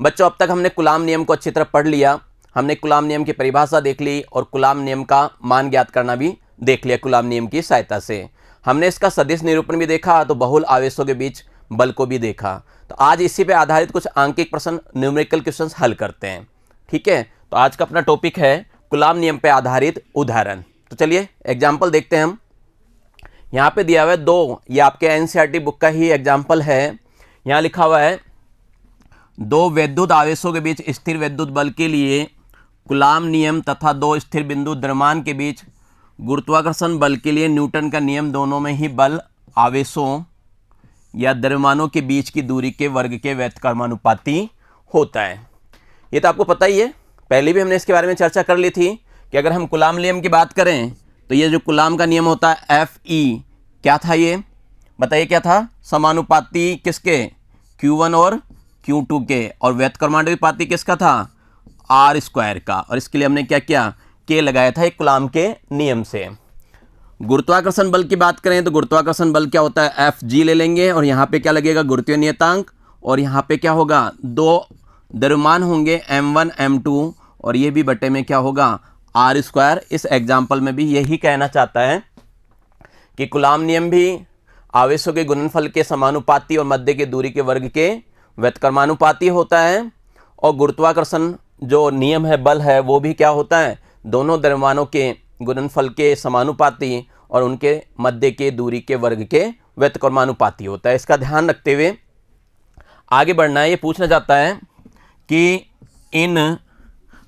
बच्चों अब तक हमने कूलाम नियम को अच्छी तरह पढ़ लिया, हमने कूलाम नियम की परिभाषा देख ली और कूलाम नियम का मान ज्ञात करना भी देख लिया कूलाम नियम की सहायता से। हमने इसका सदिश निरूपण भी देखा, तो बहुल आवेशों के बीच बल को भी देखा। तो आज इसी पे आधारित कुछ आंकिक प्रश्न, न्यूमेरिकल क्वेश्चंस हल करते हैं। ठीक है, तो आज का अपना टॉपिक है कूलाम नियम पे आधारित उदाहरण। तो चलिए एग्जाम्पल देखते हैं हम। यहाँ पे दिया हुआ है 2, ये आपके एनसीईआरटी बुक का ही एग्जाम्पल है। यहाँ लिखा हुआ है 2 वैद्युत आवेशों के बीच स्थिर वैद्युत बल के लिए कूलाम नियम तथा 2 स्थिर बिंदु द्रव्यमान के बीच गुरुत्वाकर्षण बल के लिए न्यूटन का नियम, दोनों में ही बल आवेशों या द्रव्यमानों के बीच की दूरी के वर्ग के व्युत्क्रमानुपाती होता है। ये तो आपको पता ही है, पहले भी हमने इसके बारे में चर्चा कर ली थी कि अगर हम कूलाम नियम की बात करें तो ये जो कूलाम का नियम होता है Fe, क्या था ये बताइए, क्या था? समानुपाती किसके? Q1 और Q2 के, और व्युत्क्रमानुपाती किसका था? R² का। और इसके लिए हमने क्या किया? K लगाया था एक कूलाम के नियम से। गुरुत्वाकर्षण बल की बात करें तो गुरुत्वाकर्षण बल क्या होता है? Fg ले लेंगे, और यहाँ पे क्या लगेगा? गुरुत्वीय नियतांक, और यहाँ पे क्या होगा? 2 द्रव्यमान होंगे M1 M2, और ये भी बटे में क्या होगा? R²। इस एग्जाम्पल में भी यही कहना चाहता है कि कूलाम नियम भी आवेशों के गुणनफल के समानुपाती और मध्य की दूरी के वर्ग के व्युत्क्रमानुपाती होता है, और गुरुत्वाकर्षण जो नियम है, बल है, वो भी क्या होता है? दोनों द्रव्यमानों के गुणनफल के समानुपाती और उनके मध्य के दूरी के वर्ग के व्युत्क्रमानुपाती होता है। इसका ध्यान रखते हुए आगे बढ़ना है। ये पूछना चाहता है कि इन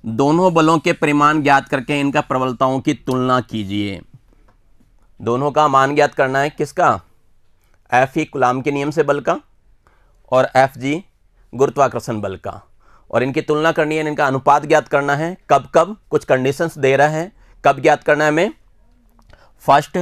दोनों बलों के परिमाण ज्ञात करके इनका प्रबलताओं की तुलना कीजिए। दोनों का मान ज्ञात करना है, किसका? Fe कूलाम के नियम से बल का, और Fg गुरुत्वाकर्षण बल का, और इनकी तुलना करनी है, इनका अनुपात ज्ञात करना है। कब कब? कुछ कंडीशंस दे रहा है, कब ज्ञात करना है हमें? फर्स्ट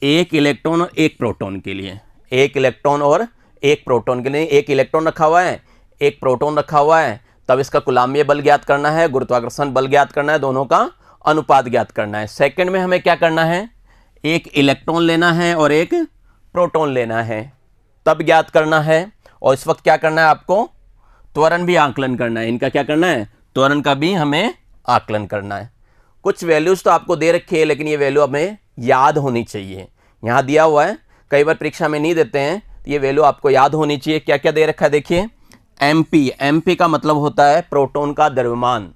1 इलेक्ट्रॉन और 1 प्रोटॉन के लिए, 1 इलेक्ट्रॉन और 1 प्रोटॉन के लिए। 1 इलेक्ट्रॉन रखा हुआ है, 1 प्रोटॉन रखा हुआ है, तब इसका कूलाम्य बल ज्ञात करना है, गुरुत्वाकर्षण बल ज्ञात करना है, दोनों का अनुपात ज्ञात करना है। सेकंड में हमें क्या करना है? 1 इलेक्ट्रॉन लेना है और 1 प्रोटॉन लेना है, तब ज्ञात करना है। और इस वक्त क्या करना है आपको? त्वरण भी आकलन करना है। इनका क्या करना है? त्वरण का भी हमें आकलन करना है। कुछ वैल्यूज तो आपको दे रखी है, लेकिन ये वैल्यू हमें याद होनी चाहिए। यहाँ दिया हुआ है, कई बार परीक्षा में नहीं देते हैं, तो ये वैल्यू आपको याद होनी चाहिए। क्या क्या दे रखा है देखिए। MP का मतलब होता है प्रोटॉन का द्रव्यमान।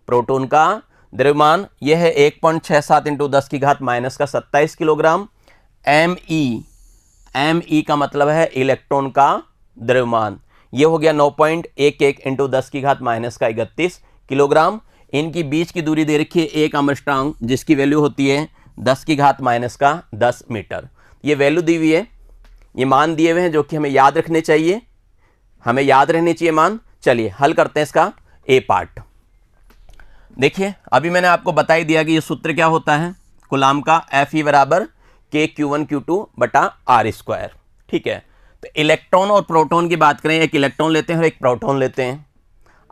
प्रोटॉन का द्रव्यमान यह है 1.67 × 10⁻⁻27 किलोग्राम। Me का मतलब है इलेक्ट्रॉन का द्रव्यमान, ये हो गया 9.11 × 10⁻⁻31 किलोग्राम। इनकी बीच की दूरी दे रखी है 1 आर्मस्ट्रांग, जिसकी वैल्यू होती है 10⁻⁻10 मीटर। ये वैल्यू दी हुई है, ये मान दिए हुए हैं जो कि हमें याद रखने चाहिए, हमें याद रहनी चाहिए मान। चलिए हल करते हैं इसका ए पार्ट। देखिए अभी मैंने आपको बता ही दिया कि ये सूत्र क्या होता है कूलाम का, Fe बराबर K Q1Q2/R²। ठीक है, तो इलेक्ट्रॉन और प्रोटॉन की बात करें, 1 इलेक्ट्रॉन लेते हैं और 1 प्रोटॉन लेते हैं।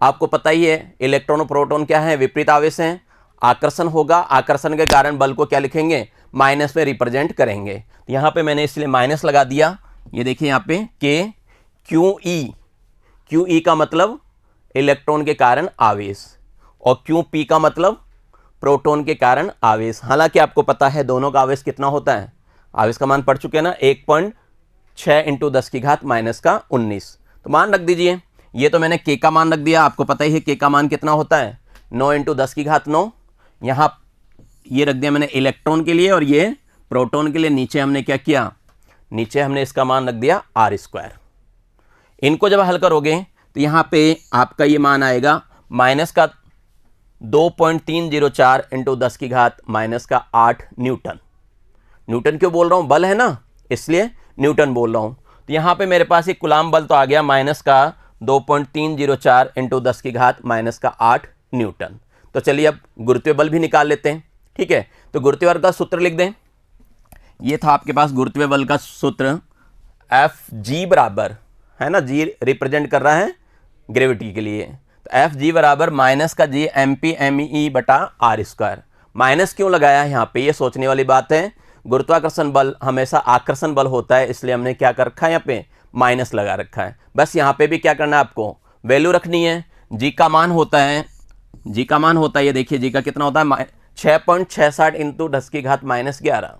आपको पता ही है इलेक्ट्रॉन और प्रोटॉन क्या है? विपरीत आवेश हैं। आकर्षण होगा, आकर्षण के कारण बल को क्या लिखेंगे? माइनस में रिप्रेजेंट करेंगे। तो यहाँ पे मैंने इसलिए माइनस लगा दिया। ये देखिए यहाँ पे K QE का मतलब इलेक्ट्रॉन के कारण आवेश, और QP का मतलब प्रोटॉन के कारण आवेश। हालांकि आपको पता है दोनों का आवेश कितना होता है, आवेश का मान पढ़ चुके हैं ना, 1.6 × 10⁻⁻19। तो मान रख दीजिए, ये तो मैंने K का मान रख दिया। आपको पता ही है K का मान कितना होता है? 9 × 10⁹। यहाँ ये रख दिया मैंने इलेक्ट्रॉन के लिए, और ये प्रोटॉन के लिए। नीचे हमने क्या किया? नीचे हमने इसका मान रख दिया R²। इनको जब हल करोगे तो यहाँ पे आपका ये मान आएगा माइनस का 2.304 × 10⁻⁻8 न्यूटन। न्यूटन क्यों बोल रहा हूँ? बल है ना, इसलिए न्यूटन बोल रहा हूँ। तो यहाँ पे मेरे पास एक कूलाम बल तो आ गया माइनस का 2.304 × 10⁻⁸ न्यूटन। तो चलिए अब गुरुत्वीय बल भी निकाल लेते हैं। ठीक है, तो गुरुत्वीय बल का सूत्र लिख दें। ये था आपके पास गुरुत्वीय बल का सूत्र, Fg बराबर है ना, G रिप्रेजेंट कर रहा है ग्रेविटी के लिए, तो Fg बराबर माइनस का G MP/ME/R²। माइनस क्यों लगाया यहाँ पे, ये सोचने वाली बात है। गुरुत्वाकर्षण बल हमेशा आकर्षण बल होता है, इसलिए हमने क्या कर रखा है यहाँ पे माइनस लगा रखा है। बस यहाँ पे भी क्या करना है आपको, वैल्यू रखनी है। जी का मान होता है, जी का मान होता है, ये देखिए जी का कितना होता है 6.67 इंटू 10 की घात -11,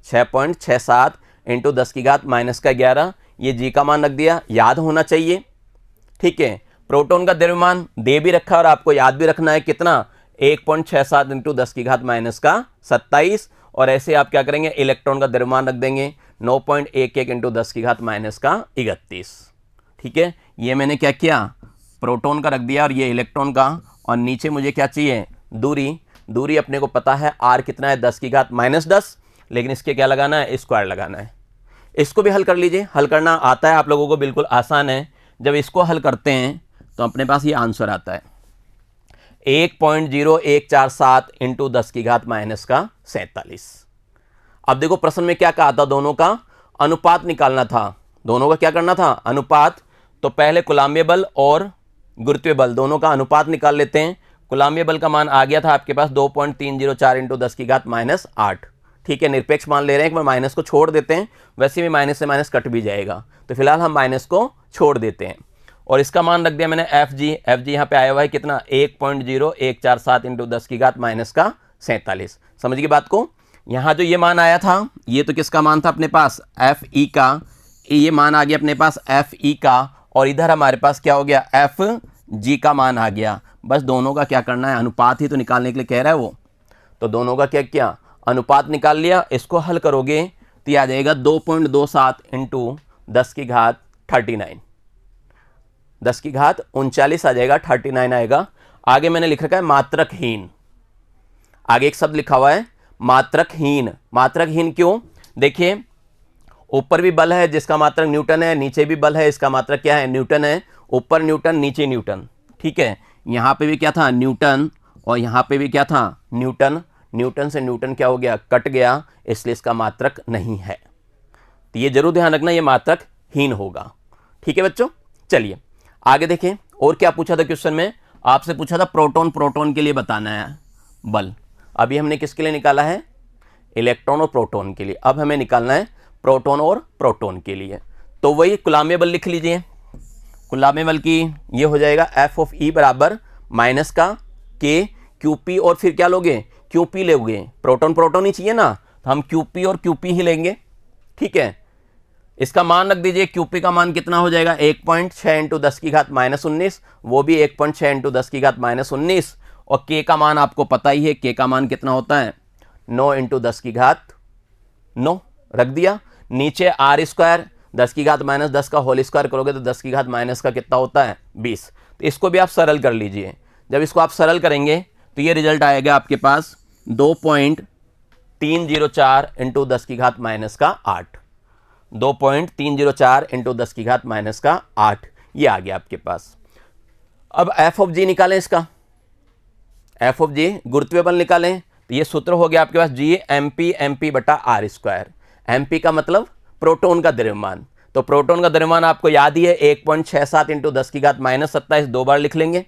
6.67 इंटू 10 की घात -11, ये जी का मान रख दिया, याद होना चाहिए। ठीक है, प्रोटॉन का द्रव्यमान दे भी रखा और आपको याद भी रखना है कितना 1.67 इंटू 10 की घात -27, और ऐसे आप क्या करेंगे इलेक्ट्रॉन का द्रव्यमान रख देंगे 9.11 इंटू 10 की घात -31। ठीक है, ये मैंने क्या किया प्रोटॉन का रख दिया और ये इलेक्ट्रॉन का, और नीचे मुझे क्या चाहिए दूरी, दूरी अपने को पता है r कितना है 10 की घात -10, लेकिन इसके क्या लगाना है स्क्वायर लगाना है। इसको भी हल कर लीजिए, हल करना आता है आप लोगों को, बिल्कुल आसान है। जब इसको हल करते हैं तो अपने पास ये आंसर आता है 1.0147 इंटू 10 की घात -47। अब देखो प्रश्न में क्या कहा था, दोनों का अनुपात निकालना था, दोनों का क्या करना था अनुपात। तो पहले कुलाम्बीय बल और गुरुत्वीय बल दोनों का अनुपात निकाल लेते हैं। कुलाम्बीय बल का मान आ गया था आपके पास 2.304 इंटू 10 की घात -8। ठीक है, निरपेक्ष मान ले रहे हैं कि माइनस को छोड़ देते हैं, वैसे भी माइनस से माइनस कट भी जाएगा, तो फिलहाल हम माइनस को छोड़ देते हैं। और इसका मान रख दिया मैंने एफ जी यहाँ पे आया हुआ है कितना 1.0147 इंटू 10 की घात -47। समझ गए बात को। यहाँ जो ये मान आया था ये तो किसका मान था अपने पास एफ ई का, ये मान आ गया अपने पास एफ ई का, और इधर हमारे पास क्या हो गया एफ जी का मान आ गया। बस दोनों का क्या करना है अनुपात ही तो निकालने के लिए कह रहा है वो, तो दोनों का क्या किया अनुपात निकाल लिया। इसको हल करोगे तो ये आ जाएगा 2.27 इंटू 10 की घात 39, 10 की घात 39 आ जाएगा, 39 आएगा। आगे मैंने लिख रखा है मात्रकहीन, आगे एक शब्द लिखा हुआ है मात्रकहीन। मात्रकहीन क्यों, देखिए ऊपर भी बल है जिसका मात्रक न्यूटन है, नीचे भी बल है इसका मात्रक क्या है न्यूटन है, ऊपर न्यूटन नीचे न्यूटन। ठीक है, यहाँ पे भी क्या था न्यूटन और यहाँ पे भी क्या था न्यूटन, न्यूटन से न्यूटन क्या हो गया कट गया, इसलिए इसका मात्रक नहीं है। तो ये जरूर ध्यान रखना ये मात्रक हीन होगा। ठीक है बच्चों, चलिए आगे देखें और क्या पूछा था क्वेश्चन में, आपसे पूछा था प्रोटॉन, प्रोटॉन के लिए बताना है बल। अभी हमने किसके लिए निकाला है इलेक्ट्रॉन और प्रोटॉन के लिए, अब हमें निकालना है प्रोटॉन और प्रोटॉन के लिए। तो वही कुलाम्बीय बल लिख लीजिए, कुलाम्बीय बल की ये हो जाएगा एफ ऑफ ई बराबर माइनस का के क्यू पी, और फिर क्या लोगे क्यू पी लोगे, प्रोटॉन प्रोटॉन ही चाहिए ना, तो हम क्यू पी और क्यू पी ही लेंगे। ठीक है, इसका मान रख दीजिए, क्यूपी का मान कितना हो जाएगा 1.6 इंटू 10 की घात -19, वो भी 1.6 इंटू 10 की घात -19, और के का मान आपको पता ही है, के का मान कितना होता है 9 इंटू 10 की घात 9 रख दिया। नीचे आर स्क्वायर 10 की घात -10 का होल स्क्वायर करोगे तो 10 की घात माइनस का कितना होता है 20। तो इसको भी आप सरल कर लीजिए, जब इसको आप सरल करेंगे तो ये रिजल्ट आएगा आपके पास 2.304 इंटू 10 की घात -8, 2.304 इंटू 10 की घात -8, ये आ गया आपके पास। अब एफ ऑफ जी निकालें, इसका एफ ऑफ जी गुरुत्वीय बल निकालें, तो ये सूत्र हो गया आपके पास जी एम पी बटा आर स्क्वायर। एम पी का मतलब प्रोटॉन का द्रव्यमान, तो प्रोटॉन का द्रव्यमान आपको याद ही है 1.67 इंटू 10 की घात -27, 2 बार लिख लेंगे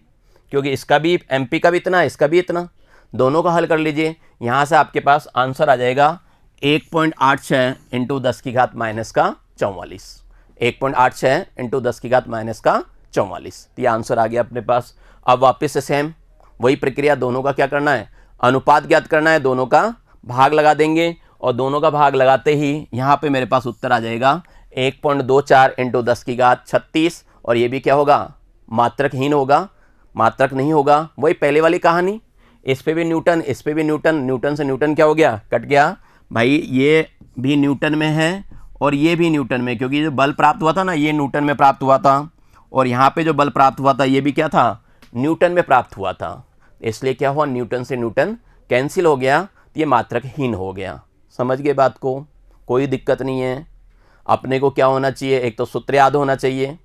क्योंकि इसका भी एम पी का भी इतना इसका भी इतना, दोनों का हल कर लीजिए। यहाँ से आपके पास आंसर आ जाएगा 1.86 इंटू 10 की घात -44, 1.86 इंटू 10 की घात -44, ये आंसर आ गया अपने पास। अब वापस से सेम वही प्रक्रिया, दोनों का क्या करना है अनुपात ज्ञात करना है, दोनों का भाग लगा देंगे, और दोनों का भाग लगाते ही यहाँ पे मेरे पास उत्तर आ जाएगा 1.24 इंटू 10 की घात 36, और ये भी क्या होगा मात्रकहीन होगा, मात्रक नहीं होगा। वही पहले वाली कहानी, इस पे भी न्यूटन इस पे भी न्यूटन, न्यूटन से न्यूटन क्या हो गया कट गया भाई, ये भी न्यूटन में है और ये भी न्यूटन में, क्योंकि जो बल प्राप्त हुआ था ना ये न्यूटन में प्राप्त हुआ था, और यहाँ पे जो बल प्राप्त हुआ था ये भी क्या था न्यूटन में प्राप्त हुआ था, इसलिए क्या हुआ न्यूटन से न्यूटन कैंसिल हो गया, ये मात्रकहीन हो गया। समझ गए बात को, कोई दिक्कत नहीं है। अपने को क्या होना चाहिए, एक तो सूत्र याद होना चाहिए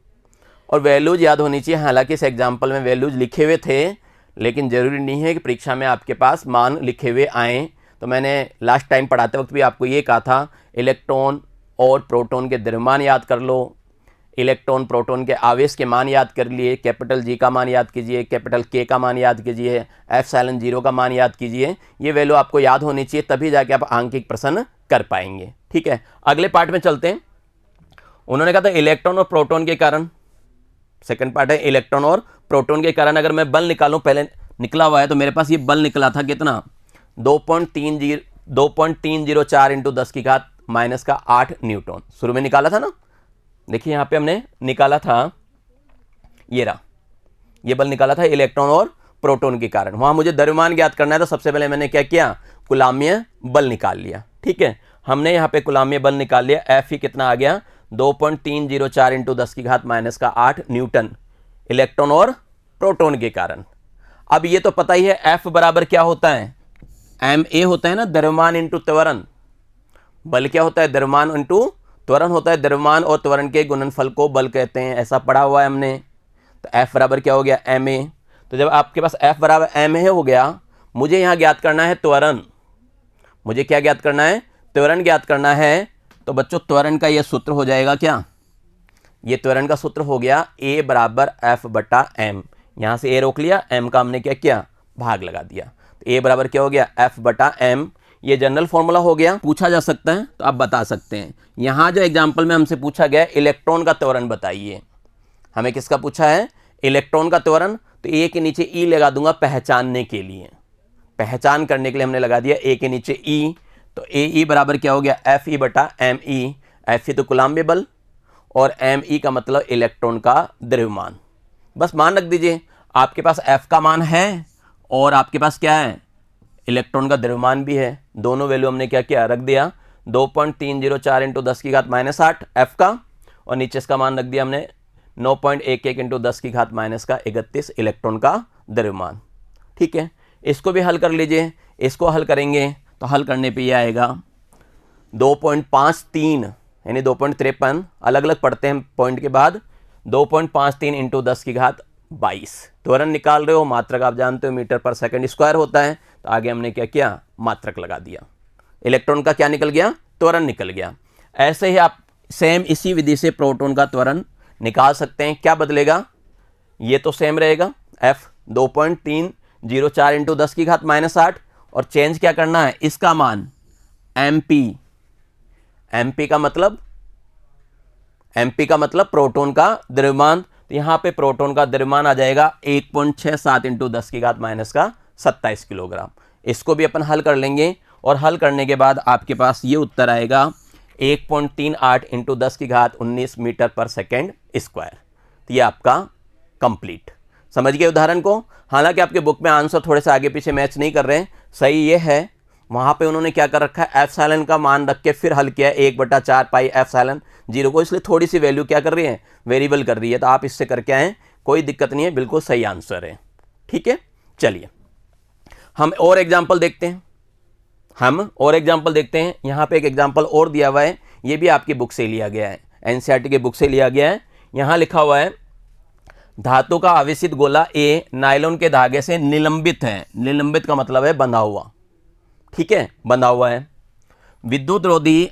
और वैल्यूज याद होनी चाहिए। हालांकि इस एग्जाम्पल में वैल्यूज लिखे हुए थे, लेकिन ज़रूरी नहीं है कि परीक्षा में आपके पास मान लिखे हुए आएँ। तो मैंने लास्ट टाइम पढ़ाते वक्त भी आपको ये कहा था इलेक्ट्रॉन और प्रोटॉन के द्रव्यमान याद कर लो, इलेक्ट्रॉन प्रोटॉन के आवेश के मान याद कर लिए, कैपिटल जी का मान याद कीजिए, कैपिटल के का मान याद कीजिए, एप्सिलॉन 0 का मान याद कीजिए। ये वैल्यू आपको याद होनी चाहिए, तभी जाके आप आंकिक प्रश्न कर पाएंगे। ठीक है, अगले पार्ट में चलते हैं। उन्होंने कहा था इलेक्ट्रॉन और प्रोटॉन के कारण, सेकंड पार्ट है इलेक्ट्रॉन और प्रोटॉन के कारण अगर मैं बल निकालूं, पहले निकला हुआ है तो मेरे पास ये बल निकला था कितना 2.304 इंटू 10 की घात माइनस का 8 न्यूटन शुरू में निकाला था ना। देखिए यहाँ पे हमने निकाला था, ये रहा, ये बल निकाला था इलेक्ट्रॉन और प्रोटॉन के कारण। वहां मुझे द्रव्यमान ज्ञात करना है तो सबसे पहले मैंने क्या किया, कुलाम्बीय बल निकाल लिया। ठीक है, हमने यहाँ पे कुलाम्बीय बल निकाल लिया। एफ ही कितना आ गया 2.304 इंटू 10 की घात माइनस का 8 न्यूटन इलेक्ट्रॉन और प्रोटॉन के कारण। अब ये तो पता ही है एफ बराबर क्या होता है, एम ए होता है ना, द्रव्यमान इंटू त्वरण। बल क्या होता है, द्रव्यमान इंटू त्वरण होता है। द्रव्यमान और त्वरण के गुणनफल को बल कहते हैं, ऐसा पढ़ा हुआ है हमने। तो एफ बराबर क्या हो गया, एम ए। तो जब आपके पास एफ बराबर एम ए हो गया, मुझे यहाँ ज्ञात करना है त्वरण। मुझे क्या ज्ञात करना है, त्वरण ज्ञात करना है। तो बच्चों त्वरण का ये सूत्र हो जाएगा क्या, ये त्वरण का सूत्र हो गया ए बराबर एफ बटा एम। यहाँ से ए रोक लिया, एम का हमने क्या किया, भाग लगा दिया। तो ए बराबर क्या हो गया, एफ बटा एम। ये जनरल फॉर्मूला हो गया। पूछा जा सकता है तो आप बता सकते हैं। यहाँ जो एग्जाम्पल में हमसे पूछा गया इलेक्ट्रॉन का त्वरण बताइए, हमें किसका पूछा है, इलेक्ट्रॉन का त्वरण। तो ए के नीचे ई लगा दूंगा पहचानने के लिए, पहचान करने के लिए हमने लगा दिया ए के नीचे ई। तो ए ई बराबर क्या हो गया, एफ ई बटा एम ई। एफ ई तो कुलाम्बीय बल और एम ई का मतलब इलेक्ट्रॉन का द्रव्यमान। बस मान रख दीजिए, आपके पास एफ का मान है और आपके पास क्या है, इलेक्ट्रॉन का द्रव्यमान भी है। दोनों वैल्यू हमने क्या किया, रख दिया 2.304 इंटू 10 की घात माइनस 8 एफ का, और नीचे इसका मान रख दिया हमने 9.11 इंटू 10 की घात माइनस का 31 इलेक्ट्रॉन का द्रव्यमान। ठीक है, इसको भी हल कर लीजिए। इसको हल करेंगे तो हल करने पे ये आएगा 2.53 यानी 2.53, अलग अलग पढ़ते हैं पॉइंट के बाद, 2.53 इंटू 10 की घात 22। त्वरण निकाल रहे हो, मात्रक आप जानते हो मीटर पर सेकंड स्क्वायर होता है। तो आगे हमने क्या किया, मात्रक लगा दिया। इलेक्ट्रॉन का क्या निकल गया, त्वरण निकल गया। ऐसे ही आप सेम इसी विधि से प्रोटॉन का त्वरण निकाल सकते हैं। क्या बदलेगा, ये तो सेम रहेगा, एफ 2.304 इंटू 10 की घात माइनस 8, और चेंज क्या करना है, इसका मान एम पी। एम पी का मतलब, एम पी का मतलब प्रोटॉन का द्रव्यमान। तो यहां पे प्रोटॉन का द्रव्यमान आ जाएगा 1.67 इंटू 10 की घात माइनस का 27 किलोग्राम। इसको भी अपन हल कर लेंगे, और हल करने के बाद आपके पास ये उत्तर आएगा 1.38 इंटू 10 की घात 19 मीटर पर सेकेंड स्क्वायर। तो ये आपका कंप्लीट। समझ गए उदाहरण को। हालांकि आपके बुक में आंसर थोड़े से आगे पीछे मैच नहीं कर रहे हैं, सही ये है, वहाँ पे उन्होंने क्या कर रखा है, एप्सिलॉन का मान रख के फिर हल किया 1/4 पाई एप्सिलॉन 0 को, इसलिए थोड़ी सी वैल्यू क्या कर रही है, वेरिएबल कर रही है। तो आप इससे करके आएँ, कोई दिक्कत नहीं है, बिल्कुल सही आंसर है। ठीक है, चलिए हम और एग्जाम्पल देखते हैं। यहाँ पे एक एग्जाम्पल और दिया हुआ है, ये भी आपकी बुक से लिया गया है, एनसीईआरटी की बुक से लिया गया है। यहाँ लिखा हुआ है धातु का आवेशित गोला ए नायलॉन के धागे से निलंबित है। निलंबित का मतलब है बंधा हुआ। ठीक है, बंधा हुआ है। विद्युत रोधी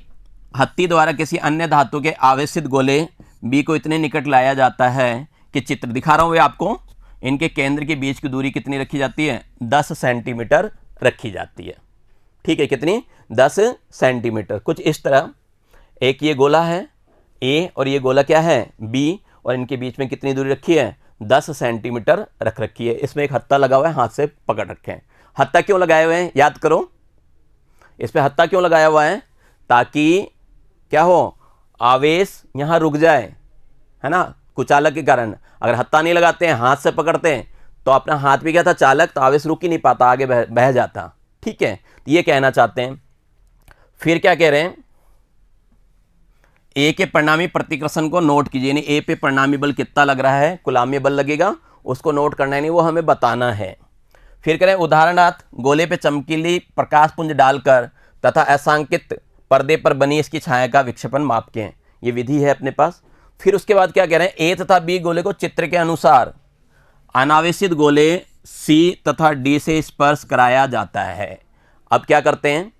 हत्ती द्वारा किसी अन्य धातु के आवेशित गोले बी को इतने निकट लाया जाता है कि, चित्र दिखा रहा हूं ये आपको, इनके केंद्र के बीच की दूरी कितनी रखी जाती है, 10 सेंटीमीटर रखी जाती है। ठीक है, कितनी, 10 सेंटीमीटर। कुछ इस तरह एक ये गोला है ए और ये गोला क्या है बी, और इनके बीच में कितनी दूरी रखी है, 10 सेंटीमीटर रख रखी है। इसमें एक हत्ता लगा हुआ है, हाथ से पकड़ रखे हैं। हत्ता क्यों लगाए हुए हैं, याद करो, इस पे हत्ता क्यों लगाया हुआ है, ताकि क्या हो, आवेश यहाँ रुक जाए, है ना, कुचालक के कारण। अगर हत्ता नहीं लगाते हैं, हाथ से पकड़ते हैं, तो अपना हाथ भी क्या था चालक, तो आवेश रुक ही नहीं पाता, आगे बह जाता। ठीक है, तो ये कहना चाहते हैं। फिर क्या कह रहे हैं, ए के परिणामी प्रतिकर्षण को नोट कीजिए, यानी ए पे परिणामी बल कितना लग रहा है, कुलाम्बीय बल लगेगा, उसको नोट करना है, नहीं वो हमें बताना है। फिर करें उदाहरणार्थ, गोले पे चमकीली प्रकाश पुंज डालकर तथा असांकित पर्दे पर बनी इसकी छाया का विक्षेपण मापें। ये विधि है अपने पास। फिर उसके बाद क्या कह रहे हैं, ए तथा बी गोले को चित्र के अनुसार अनावेशित गोले सी तथा डी से स्पर्श कराया जाता है। अब क्या करते हैं,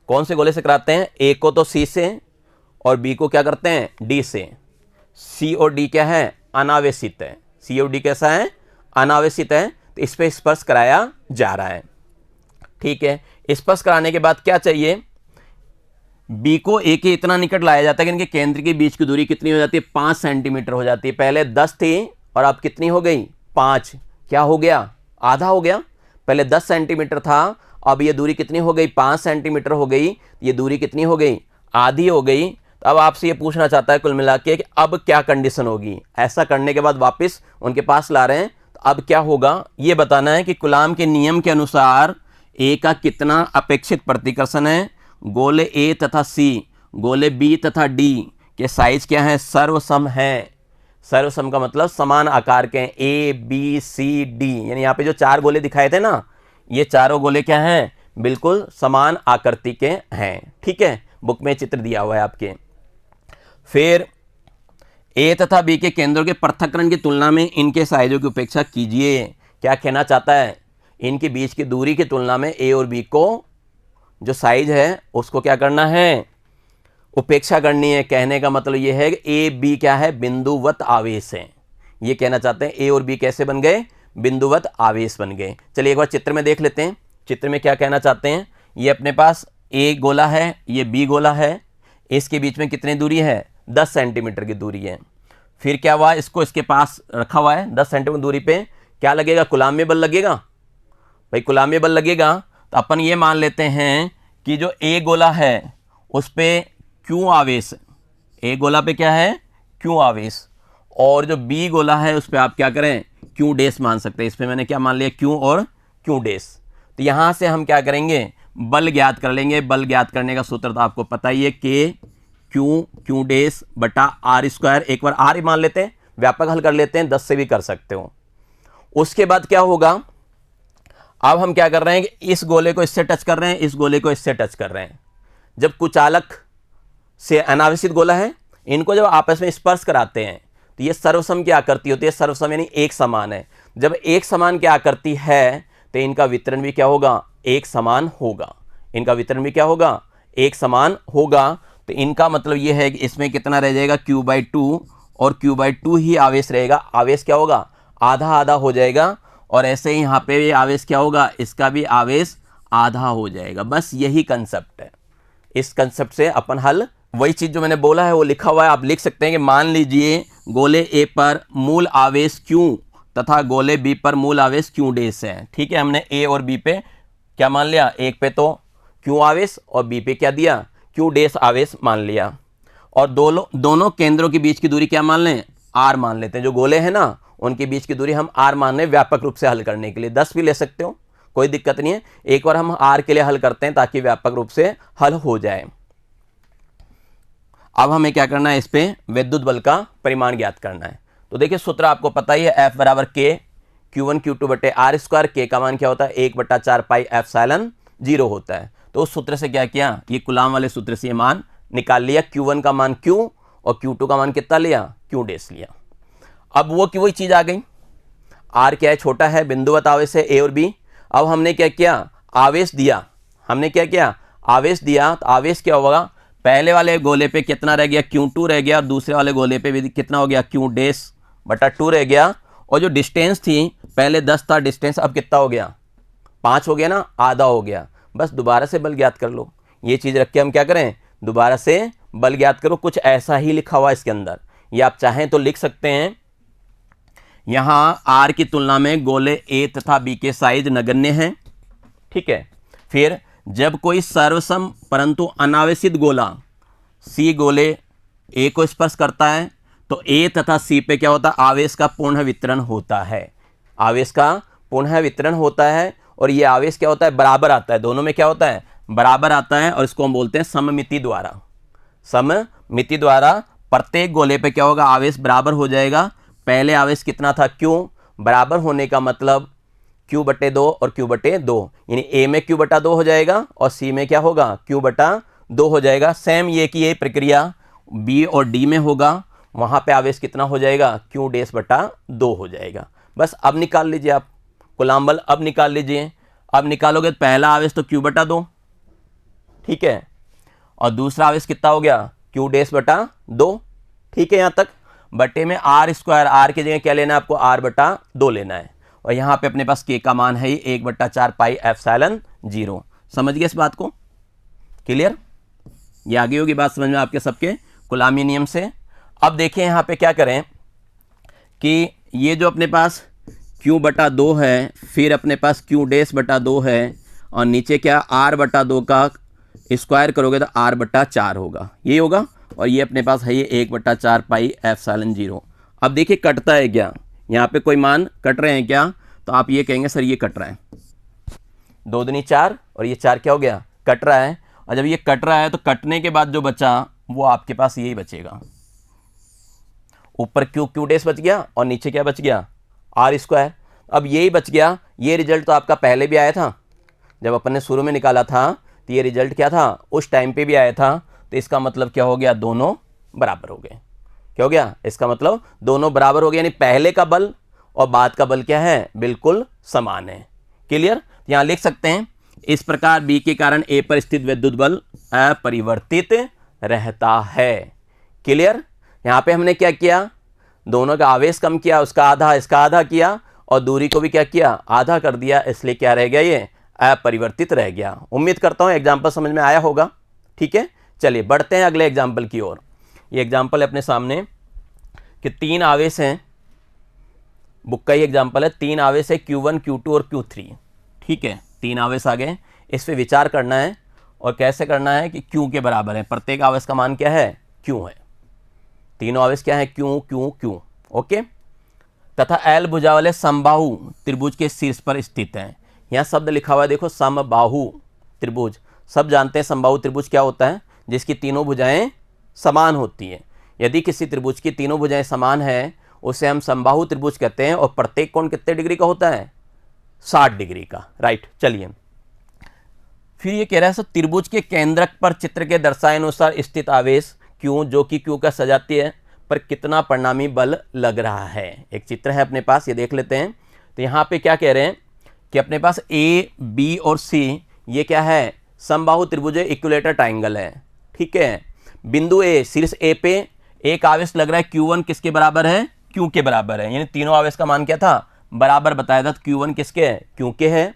कौन से गोले से कराते हैं, ए को तो सी से और बी को क्या करते हैं, डी से। सी और डी क्या है, अनावेशित है। सी और डी कैसा है, अनावेशित है, तो इस पर स्पर्श कराया जा रहा है। ठीक है, स्पर्श कराने के बाद क्या चाहिए, बी को ए के इतना निकट लाया जाता है कि इनके केंद्र के बीच की दूरी कितनी हो जाती है, 5 सेंटीमीटर हो जाती है। पहले 10 थी और अब कितनी हो गई, 5। क्या हो गया, आधा हो गया। पहले 10 सेंटीमीटर था, अब ये दूरी कितनी हो गई, 5 सेंटीमीटर हो गई। ये दूरी कितनी हो गई, आधी हो गई। तो अब आपसे ये पूछना चाहता है कुल मिला के कि अब क्या कंडीशन होगी। ऐसा करने के बाद वापस उनके पास ला रहे हैं, तो अब क्या होगा ये बताना है कि कूलाम के नियम के अनुसार ए का कितना अपेक्षित प्रतिकर्षण है, गोले ए तथा सी, गोले बी तथा डी के साइज क्या है, सर्वसम है। सर्वसम का मतलब समान आकार के हैं, ए बी सी डी, यानी यहाँ पे जो 4 गोले दिखाए थे ना, ये चारों गोले क्या हैं, बिल्कुल समान आकृति के हैं। ठीक है, बुक में चित्र दिया हुआ है आपके। फिर ए तथा बी के केंद्रों के पृथक्करण की तुलना में इनके साइजों की उपेक्षा कीजिए। क्या कहना चाहता है, इनके बीच की दूरी की तुलना में ए और बी को जो साइज है उसको क्या करना है, उपेक्षा करनी है। कहने का मतलब ये है कि ए बी क्या है, बिंदुवत आवेश है। ये कहना चाहते हैं ए और बी कैसे बन गए, बिंदुवत आवेश बन गए। चलिए एक बार चित्र में देख लेते हैं, चित्र में क्या कहना चाहते हैं। ये अपने पास ए गोला है, ये बी गोला है, इसके बीच में कितनी दूरी है, 10 सेंटीमीटर की दूरी है। फिर क्या हुआ, इसको इसके पास रखा हुआ है 10 सेंटीमीटर दूरी पे, क्या लगेगा, कूलाम्ब बल लगेगा। भाई कूलाम्ब बल लगेगा तो अपन ये मान लेते हैं कि जो ए गोला है उस पे क्यू आवेश, ए गोला पे क्या है, क्यू आवेश, और जो बी गोला है उस पर आप क्या करें, क्यू डैश मान सकते हैं। इस पर मैंने क्या मान लिया, क्यू और क्यू डैश। तो यहाँ से हम क्या करेंगे, बल ज्ञात कर लेंगे। बल ज्ञात करने का सूत्र तो आपको पता ही है, के क्यू डैश बटा आर स्क्वायर। एक बार आर ही मान लेते हैं, व्यापक हल कर लेते हैं, 10 से भी कर सकते हो। उसके बाद क्या होगा, अब हम क्या कर रहे हैं कि इस गोले को इससे टच कर रहे हैं, इस गोले को इससे टच कर रहे हैं। जब कुचालक से अनावेशित गोला है, इनको जब आपस में स्पर्श कराते हैं तो ये सर्वसम की आकृति होती है। सर्वसम यानी एक समान है। जब एक समान की आकृति है तो इनका वितरण भी क्या होगा, एक समान होगा। इनका वितरण भी क्या होगा, एक समान होगा। तो इनका मतलब ये है कि इसमें कितना रह जाएगा, q/2, और q/2 ही आवेश रहेगा। आवेश क्या होगा, आधा आधा हो जाएगा। और ऐसे ही यहाँ पे भी आवेश क्या होगा, इसका भी आवेश आधा हो जाएगा। बस यही कंसेप्ट है। इस कंसेप्ट से अपन हल, वही चीज जो मैंने बोला है वो लिखा हुआ है, आप लिख सकते हैं कि मान लीजिए गोले ए पर मूल आवेश Q तथा गोले बी पर मूल आवेश Q डैश है। ठीक है, हमने ए और बी पे क्या मान लिया, एक पे तो Q आवेश और बी पे क्या दिया, Q डैश आवेश मान लिया। और दोनों केंद्रों के बीच की दूरी क्या मान लें, R मान लेते हैं। जो गोले हैं ना उनके बीच की दूरी हम R मान लें व्यापक रूप से हल करने के लिए। 10 भी ले सकते हो, कोई दिक्कत नहीं है। एक बार हम R के लिए हल करते हैं ताकि व्यापक रूप से हल हो जाए। अब हमें क्या करना है, इस पे विद्युत बल का परिमाण ज्ञात करना है। तो देखिए सूत्र आपको पता ही है, F बराबर K Q1 Q2 बटे R स्क्वायर। K का मान क्या होता है, 1/4 पाई एप्सिलॉन 0 होता है। तो उस सूत्र से क्या किया, ये कूलाम्ब वाले सूत्र से ये मान निकाल लिया। Q1 का मान Q और Q2 का मान कितना लिया, Q डैश लिया। अब वो की वही चीज आ गई, R क्या है, छोटा है, बिंदुवत आवेश है A और B। अब हमने क्या किया, आवेश दिया। हमने क्या किया, आवेश दिया। तो आवेश क्या होगा, पहले वाले गोले पे कितना रह गया, Q2 रह गया, और दूसरे वाले गोले पे भी कितना हो गया, Q डैश बटा 2 रह गया। और जो डिस्टेंस थी, पहले 10 था डिस्टेंस, अब कितना हो गया, 5 हो गया ना, आधा हो गया। बस दोबारा से बल ज्ञात कर लो। ये चीज रख के हम क्या करें, दोबारा से बल ज्ञात करो। कुछ ऐसा ही लिखा हुआ है इसके अंदर, ये आप चाहें तो लिख सकते हैं। यहां R की तुलना में गोले A तथा B के साइज नगण्य हैं। ठीक है, फिर जब कोई सर्वसम परंतु अनावेशित गोला C गोले A को स्पर्श करता है तो A तथा C पे क्या होता है, आवेश का पूर्ण वितरण होता है। आवेश का पूर्ण वितरण होता है, और ये आवेश क्या होता है, बराबर आता है। दोनों में क्या होता है, बराबर आता है, और इसको हम बोलते हैं सममिति द्वारा। सममिति द्वारा प्रत्येक गोले पे क्या होगा, आवेश बराबर हो जाएगा। पहले आवेश कितना था, Q, बराबर होने का मतलब Q/2 और Q/2, यानी A में Q/2 हो जाएगा और C में क्या होगा, Q/2 हो जाएगा। सेम ये की ये प्रक्रिया B और D में होगा, वहां पे आवेश कितना हो जाएगा, Q डैश बटा 2 हो जाएगा। बस अब निकाल लीजिए आप कूलाम्ब बल, अब निकाल लीजिए। अब निकालोगे तो पहला आवेश तो Q/2, ठीक है, और दूसरा आवेश कितना हो गया, Q डैश बटा 2। ठीक है, यहां तक। बटे में R स्क्वायर, R की जगह क्या लेना है आपको, R/2 लेना है। और यहाँ पे अपने पास K का मान है 1/4 पाई एप्सिलॉन 0। समझ गए इस बात को, क्लियर। ये आगे होगी बात समझ में आपके सबके कुलामी नियम से। अब देखिए यहाँ पे क्या करें कि ये जो अपने पास q/2 है, फिर अपने पास q'/2 है, और नीचे क्या r/2 का स्क्वायर करोगे तो r/4 होगा, ये होगा। और ये अपने पास है ये 1/4 पाई ε0। अब देखिए कटता है क्या, यहाँ पे कोई मान कट रहे हैं क्या, तो आप ये कहेंगे सर ये कट रहा है, 2 दूनी 4 और ये 4 क्या हो गया, कट रहा है। और जब ये कट रहा है तो कटने के बाद जो बचा वो आपके पास यही बचेगा, ऊपर q बच गया और नीचे क्या बच गया, r²। अब यही बच गया। ये रिजल्ट तो आपका पहले भी आया था, जब अपन ने शुरू में निकाला था तो ये रिजल्ट क्या था, उस टाइम पे भी आया था। तो इसका मतलब क्या हो गया, दोनों बराबर हो गए। क्या हो गया, इसका मतलब दोनों बराबर हो गए, यानी पहले का बल और बाद का बल क्या है, बिल्कुल समान है। क्लियर। यहाँ लिख सकते हैं इस प्रकार बी के कारण ए पर स्थित विद्युत बल अपरिवर्तित रहता है। क्लियर। यहाँ पे हमने क्या किया, दोनों का आवेश कम किया, उसका आधा इसका आधा किया, और दूरी को भी क्या किया, आधा कर दिया, इसलिए क्या रह गया, ये अपरिवर्तित रह गया। उम्मीद करता हूँ एग्जाम्पल समझ में आया होगा। ठीक है, चलिए बढ़ते हैं अगले एग्जाम्पल की ओर। ये एग्जाम्पल है अपने सामने कि 3 आवेश हैं, बुक का ही एग्जाम्पल है। 3 आवेश है Q1, Q2 और Q3। ठीक है, 3 आवेश आ गए, इस पे विचार करना है। और कैसे करना है कि Q के बराबर है, प्रत्येक आवेश का मान क्या है, Q है। तीनों आवेश क्या है, Q Q Q। ओके। तथा L भुजा वाले समबाहु त्रिभुज के शीर्ष पर स्थित है। यहाँ शब्द लिखा हुआ है, देखो समबाहु त्रिभुज। सब जानते हैं समबाहु त्रिभुज क्या होता है, जिसकी तीनों भुजाएं समान होती है। यदि किसी त्रिभुज की तीनों भुजाएं समान है उसे हम समबाहु त्रिभुज कहते हैं। और प्रत्येक कोण कितने डिग्री का होता है, 60 डिग्री का। राइट। चलिए फिर ये कह रहा है सर त्रिभुज के केंद्रक पर चित्र के दर्शाए अनुसार स्थित आवेश Q जो कि Q का सजातीय है पर कितना परिणामी बल लग रहा है। एक चित्र है अपने पास, ये देख लेते हैं। तो यहाँ पे क्या कह रहे हैं कि अपने पास A, B और C ये क्या है, समबाहु त्रिभुज इक्विलेटर ट्राइंगल है। ठीक है। बिंदु A, शीर्ष A पे एक आवेश लग रहा है Q1 किसके बराबर है, Q के बराबर है। यानी तीनों आवेश का मान क्या था, बराबर बताया था। तो Q1 किसके है, Q के है।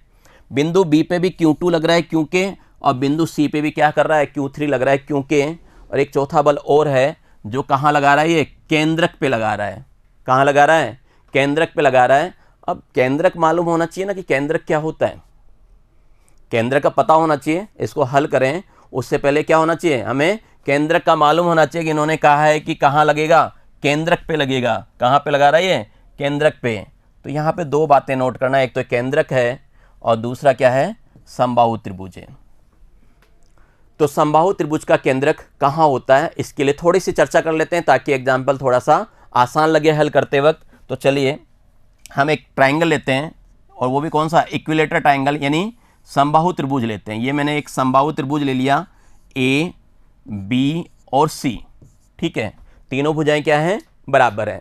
बिंदु B पे भी Q2 लग रहा है Q के, और बिंदु C पे भी क्या कर रहा है, Q3 लग रहा है Q के। और एक चौथा बल और है जो कहाँ लगा रहा है, ये केंद्रक पे लगा रहा है। कहाँ लगा रहा है, केंद्रक पे लगा रहा है। अब केंद्रक मालूम होना चाहिए ना कि केंद्रक क्या होता है, केंद्रक का पता होना चाहिए। इसको हल करें उससे पहले क्या होना चाहिए, हमें केंद्रक का मालूम होना चाहिए कि इन्होंने कहा है कि कहाँ लगेगा, केंद्रक पे लगेगा। कहाँ पे लगा रहा है ये, केंद्रक पे। तो यहाँ पे 2 बातें नोट करना, एक तो केंद्रक है और दूसरा क्या है, समबाहु त्रिभुज है। तो समबाहु त्रिभुज का केंद्रक कहाँ होता है, इसके लिए थोड़ी सी चर्चा कर लेते हैं ताकि एग्जाम्पल थोड़ा सा आसान लगे हल करते वक्त। तो चलिए हम एक ट्राइंगल लेते हैं, और वो भी कौन सा, इक्विलेटर ट्राइंगल यानी समबाहु त्रिभुज लेते हैं। ये मैंने एक समबाहु त्रिभुज ले लिया, A, B और C। ठीक है, तीनों भुजाएं क्या हैं, बराबर है।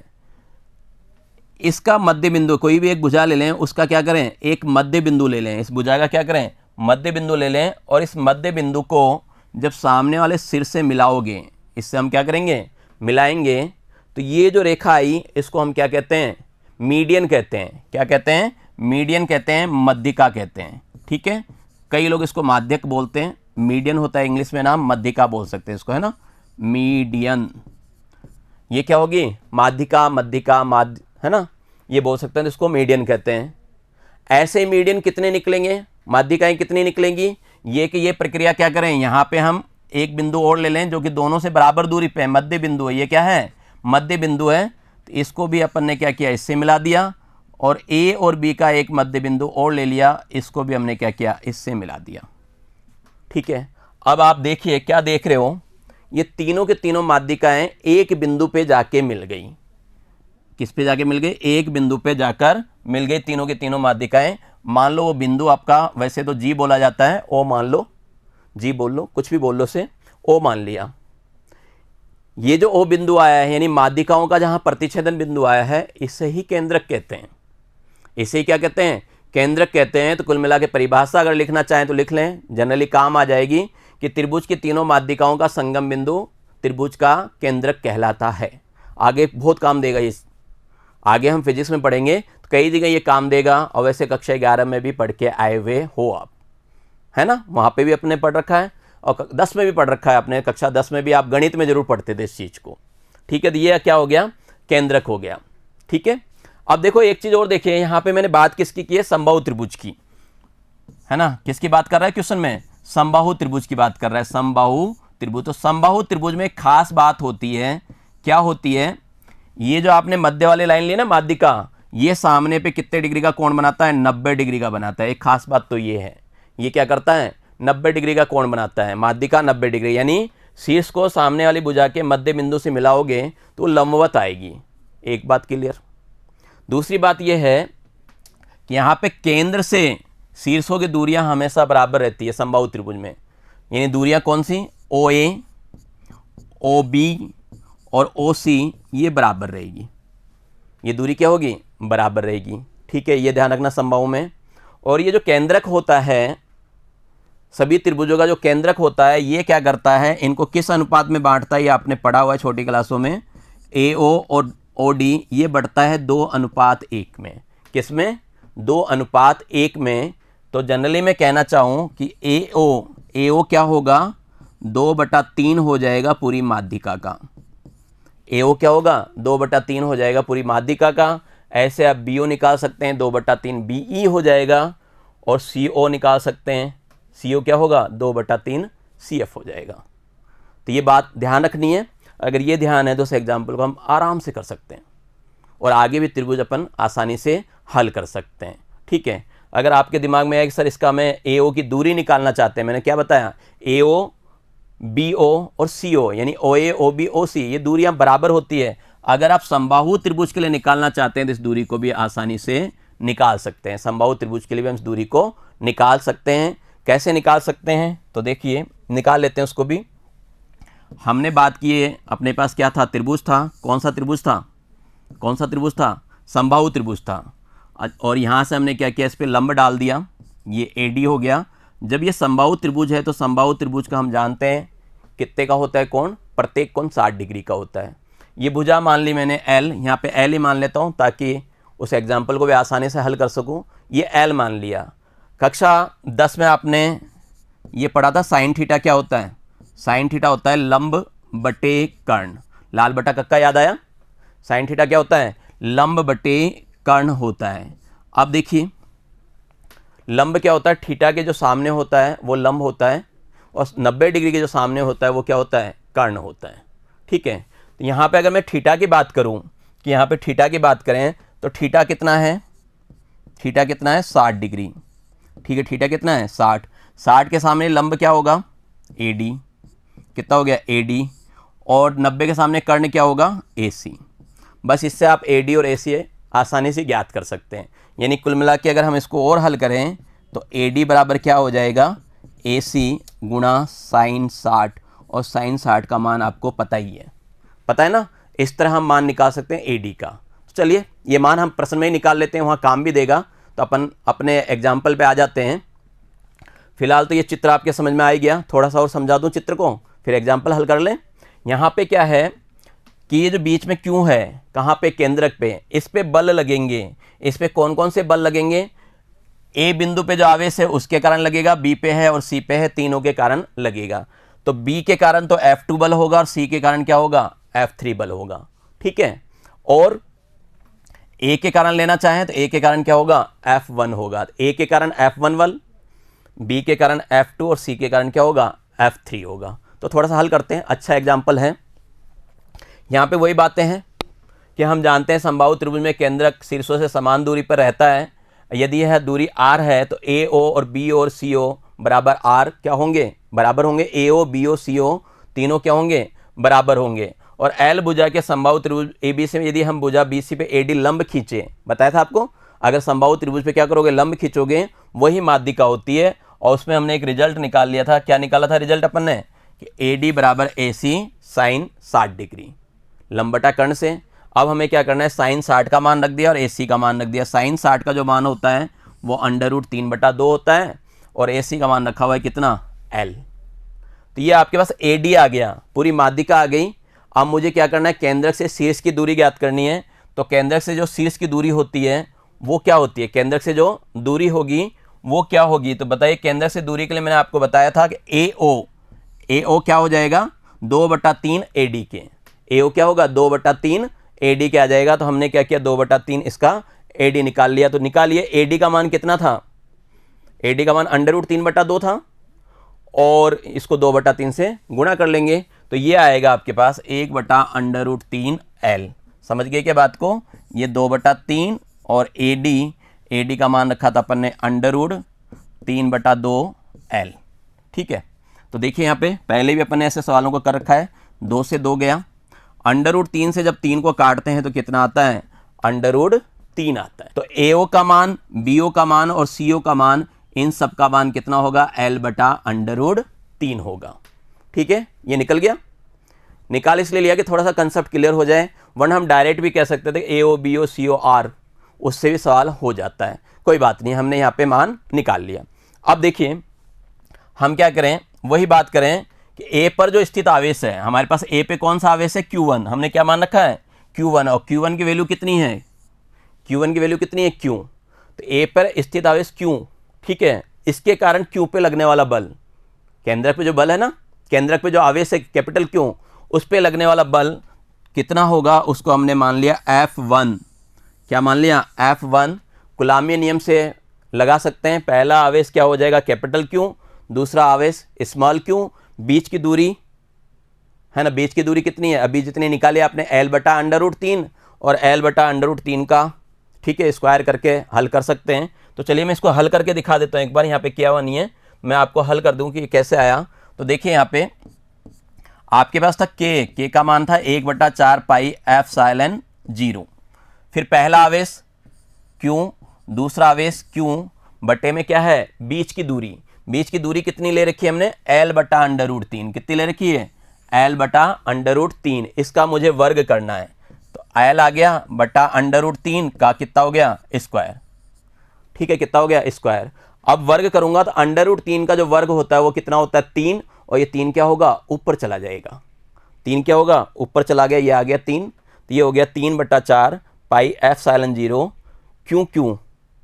इसका मध्य बिंदु, कोई भी एक भुजा ले लें, उसका क्या करें, एक मध्य बिंदु ले लें। इस भुजा का क्या करें, मध्य बिंदु ले लें। और इस मध्य बिंदु को जब सामने वाले सिर से मिलाओगे, इससे हम क्या करेंगे, मिलाएंगे, तो ये जो रेखा आई इसको हम क्या कहते हैं, मीडियन कहते हैं। क्या कहते हैं, मीडियन कहते हैं, मध्यिका कहते हैं। ठीक है, कई लोग इसको माध्यक बोलते हैं, मीडियन होता है इंग्लिश में नाम, मध्यिका बोल सकते हैं इसको, है ना, मीडियन। ये क्या होगी, माध्यिका, मध्यिका, माध्य, है ना, ये बोल सकते हैं, तो इसको मीडियन कहते हैं। ऐसे मीडियन कितने निकलेंगे, माध्यिकाएं कितनी निकलेंगी, ये कि ये प्रक्रिया क्या करें, यहाँ पे हम एक बिंदु और ले लें जो कि दोनों से बराबर दूरी पे है, मध्य बिंदु है। ये क्या है, मध्य बिंदु है। तो इसको भी अपन ने क्या किया, इससे मिला दिया। और A और B का एक मध्य बिंदु और ले लिया, इसको भी हमने क्या किया, इससे मिला दिया। ठीक है, अब आप देखिए क्या देख रहे हो, ये तीनों के तीनों माध्यिकाएं एक बिंदु पे जाके मिल गई। किस पे जाके मिल गई, एक बिंदु पे जाकर मिल गई तीनों के तीनों माध्यिकाएं। मान लो वो बिंदु आपका, वैसे तो G बोला जाता है, O मान लो, G बोल लो, कुछ भी बोल लो, से O मान लिया। ये जो O बिंदु आया है यानी माध्यिकाओं का जहां प्रतिच्छेदन बिंदु आया है, इसे ही केंद्रक कहते हैं। इसे ही क्या कहते हैं, केंद्रक कहते हैं। तो कुल मिला के परिभाषा अगर लिखना चाहें तो लिख लें, जनरली काम आ जाएगी कि त्रिभुज की तीनों माध्यिकाओं का संगम बिंदु त्रिभुज का केंद्रक कहलाता है। आगे बहुत काम देगा, इस आगे हम फिजिक्स में पढ़ेंगे तो कई जगह ये काम देगा, और वैसे कक्षा 11 में भी पढ़ के आए हुए हो आप, है ना, वहाँ पे भी अपने पढ़ रखा है। और 10 में भी पढ़ रखा है आपने, कक्षा 10 में भी आप गणित में जरूर पढ़ते थे इस चीज़ को, ठीक है। तो ये क्या हो गया, केंद्रक हो गया, ठीक है। अब देखो एक चीज़ और देखिए, यहाँ पे मैंने बात किसकी की है, समबाहु त्रिभुज की, है ना। किसकी बात कर रहा है क्वेश्चन में, समबाहु त्रिभुज की बात कर रहा है, समबाहु त्रिभुज। तो समबाहु त्रिभुज में खास बात होती है, क्या होती है, ये जो आपने मध्य वाली लाइन ली ना माध्यिका, ये सामने पे कितने डिग्री का कोण बनाता है, 90 डिग्री का बनाता है। एक खास बात तो ये है, ये क्या करता है, 90 डिग्री का कोण बनाता है, माध्यिका 90 डिग्री, यानी शीर्ष को सामने वाली भुजा के मध्य बिंदु से मिलाओगे तो लंबवत आएगी। एक बात क्लियर। दूसरी बात यह है कि यहाँ पे केंद्र से शीर्षों की दूरियां हमेशा बराबर रहती है समबाहु त्रिभुज में, यानी दूरियां कौन सी, OA, OB और OC, ये बराबर रहेगी, ये दूरी क्या होगी, बराबर रहेगी, ठीक है। ये ध्यान रखना समबाहु में। और ये जो केंद्रक होता है, सभी त्रिभुजों का जो केंद्रक होता है, ये क्या करता है, इनको किस अनुपात में बांटता है, ये आपने पढ़ा हुआ है छोटी क्लासों में, AO और OD ये बढ़ता है 2:1 में। किस में, 2:1 में। तो जनरली मैं कहना चाहूँ कि AO क्या होगा, 2/3 हो जाएगा पूरी माध्यिका का। AO क्या होगा, 2/3 हो जाएगा पूरी माध्यिका का। ऐसे आप BO निकाल सकते हैं, 2/3 BE हो जाएगा। और CO निकाल सकते हैं, CO क्या होगा, 2/3 CF हो जाएगा। तो ये बात ध्यान रखनी है। अगर ये ध्यान है तो इस एग्जाम्पल को हम आराम से कर सकते हैं और आगे भी त्रिभुज अपन आसानी से हल कर सकते हैं, ठीक है। अगर आपके दिमाग में है कि सर इसका मैं AO की दूरी निकालना चाहते हैं, मैंने क्या बताया, AO, BO और CO यानी OA, OB, OC ये दूरियां बराबर होती है। अगर आप समबाहु त्रिभुज के लिए निकालना चाहते हैं तो इस दूरी को भी आसानी से निकाल सकते हैं। समबाहु त्रिभुज के लिए भी हम इस दूरी को निकाल सकते हैं। कैसे निकाल सकते हैं, तो देखिए निकाल लेते हैं उसको भी। हमने बात की है, अपने पास क्या था, त्रिभुज था। कौन सा त्रिभुज था, कौन सा त्रिभुज था, समबाहु त्रिभुज था। और यहाँ से हमने क्या किया, इस पर लंब डाल दिया, ये AD हो गया। जब ये समबाहु त्रिभुज है तो समबाहु त्रिभुज का हम जानते हैं कितने का होता है कोण, प्रत्येक कोण 60 डिग्री का होता है। ये भुजा मान ली मैंने L, यहाँ पे L ही मान लेता हूँ ताकि उस एग्जाम्पल को भी आसानी से हल कर सकूँ। ये L मान लिया। कक्षा 10 में आपने ये पढ़ा था साइन थीटा क्या होता है, साइन थीटा होता है लंब बटे कर्ण। लाल बटा कक्का याद आया, साइन थीटा क्या होता है, लंब बटे कर्ण होता है। अब देखिए लंब क्या होता है, थीटा के जो सामने होता है वो लंब होता है और 90 डिग्री के जो सामने होता है वो क्या होता है, कर्ण होता है, ठीक है। तो यहाँ पे अगर मैं थीटा की बात करूँ कि यहाँ पे थीटा की बात करें तो थीटा कितना है, थीटा कितना है 60 डिग्री, ठीक है। थीटा कितना है 60, 60 के सामने लंब क्या होगा AD, कितना हो गया AD, और 90 के सामने कर्ण क्या होगा AC। बस इससे आप AD और AC आसानी से ज्ञात कर सकते हैं। यानी कुल मिला के अगर हम इसको और हल करें तो AD बराबर क्या हो जाएगा AC गुणा साइन 60, और साइन 60 का मान आपको पता ही है, पता है ना। इस तरह हम मान निकाल सकते हैं AD का। तो चलिए ये मान हम प्रश्न में ही निकाल लेते हैं, वहाँ काम भी देगा। तो अपन अपने एग्जाम्पल पे आ जाते हैं। फिलहाल तो ये चित्र आपके समझ में आ गया, थोड़ा सा और समझा दूँ चित्र को, फिर एग्जाम्पल हल कर लें। यहाँ पे क्या है कि ये जो बीच में क्यों है, कहाँ पे, केंद्रक पे, इस पे बल लगेंगे। इस पे कौन कौन से बल लगेंगे, A बिंदु पे जो आवेश है उसके कारण लगेगा, B पे है और C पे है, तीनों के कारण लगेगा। तो B के कारण तो F2 बल होगा और C के कारण क्या होगा, F3 बल होगा, ठीक है। और A के कारण लेना चाहें तो A के कारण क्या होगा, F1 होगा। A के कारण F1 बल, B के कारण F2 और C के कारण क्या होगा, F3 होगा। तो थोड़ा सा हल करते हैं, अच्छा एग्जाम्पल है। यहाँ पे वही बातें हैं कि हम जानते हैं समबाहु त्रिभुज में केंद्रक शीर्षों से समान दूरी पर रहता है। यदि यह दूरी R है तो AO और BO और CO बराबर R क्या होंगे, बराबर होंगे। AO, BO, CO तीनों क्या होंगे, बराबर होंगे। और L भुजा के समबाहु त्रिभुज ABC में यदि हम भुजा BC पे AD लंब खींचे, बताया था आपको, अगर समबाहु त्रिभुज पे क्या करोगे, लंब खींचोगे, वही माध्यिका होती है। और उसमें हमने एक रिजल्ट निकाल लिया था, क्या निकाला था रिजल्ट अपन ने, कि AD बराबर AC साइन 60 डिग्री लंब बटा कर्ण से। अब हमें क्या करना है, साइन 60 का मान रख दिया और AC का मान रख दिया। साइन 60 का जो मान होता है वो √3/2 होता है और AC का मान रखा हुआ है कितना, L। तो ये आपके पास AD आ गया, पूरी माध्यिका आ गई। अब मुझे क्या करना है, केंद्रक से शीर्ष की दूरी ज्ञात करनी है। तो केंद्रक से जो शीर्ष की दूरी होती है वो क्या होती है, केंद्रक से जो दूरी होगी वो क्या होगी, तो बताइए। केंद्रक से दूरी के लिए मैंने आपको बताया था कि AO AO क्या हो जाएगा 2/3 AD के। AO क्या होगा 2/3 AD के आ जाएगा। तो हमने क्या किया 2/3 इसका AD निकाल लिया। तो निकालिए AD का मान कितना था, AD का मान √3/2 था और इसको 2/3 से गुणा कर लेंगे तो ये आएगा आपके पास 1/√3L। समझ गए क्या बात को, ये 2/3 और AD का मान रखा था अपन ने √3/2L। ठीक है, तो देखिए यहाँ पे पहले भी अपन ने ऐसे सवालों को कर रखा है। 2 से 2 गया, √3 से जब 3 को काटते हैं तो कितना आता है √3 आता है। तो AO का मान, BO का मान और CO का मान, इन सब का मान कितना होगा L/√3 होगा। ठीक है, ये निकल गया। निकाल इसलिए लिया कि थोड़ा सा कंसेप्ट क्लियर हो जाए, वरना हम डायरेक्ट भी कह सकते थे AO BO CO R, उससे भी सवाल हो जाता है। कोई बात नहीं, हमने यहाँ पे मान निकाल लिया। अब देखिए हम क्या करें, वही बात करें कि A पर जो स्थित आवेश है, हमारे पास A पे कौन सा आवेश है Q1, हमने क्या मान रखा है Q1, और Q1 की वैल्यू कितनी है, Q1 की वैल्यू कितनी है Q। तो A पर स्थित आवेश Q, ठीक है, इसके कारण Q पे लगने वाला बल, केंद्रक पे जो बल है ना, केंद्रक पे जो आवेश है कैपिटल Q, उस पे लगने वाला बल कितना होगा, उसको हमने मान लिया F1। क्या मान लिया F1। कूलाम्बीय नियम से लगा सकते हैं, पहला आवेश क्या हो जाएगा कैपिटल Q, दूसरा आवेश स्मॉल q, बीच की दूरी है ना, बीच की दूरी कितनी है, अभी जितनी निकाली आपने L/√3 और L/√3 का, ठीक है, स्क्वायर करके हल कर सकते हैं। तो चलिए मैं इसको हल करके दिखा देता हूँ एक बार, यहाँ पे किया हुआ नहीं है, मैं आपको हल कर दूँ कि कैसे आया। तो देखिए यहाँ पे आपके पास था k का मान था 1/4 पाई ε0। फिर पहला आवेश q, दूसरा आवेश q बटे में क्या है बीच की दूरी, बीच की दूरी कितनी ले रखी है हमने L/√3, कितनी ले रखी है L/√3, इसका मुझे वर्ग करना है। तो L आ गया बटा √3 का कितना हो गया स्क्वायर, ठीक है, कितना हो गया स्क्वायर। अब वर्ग करूंगा तो √3 का जो वर्ग होता है वो कितना होता है 3, और ये 3 क्या होगा ऊपर चला जाएगा, 3 क्या होगा ऊपर चला गया, ये आ गया 3, तो ये हो गया 3/4 पाई ε0 q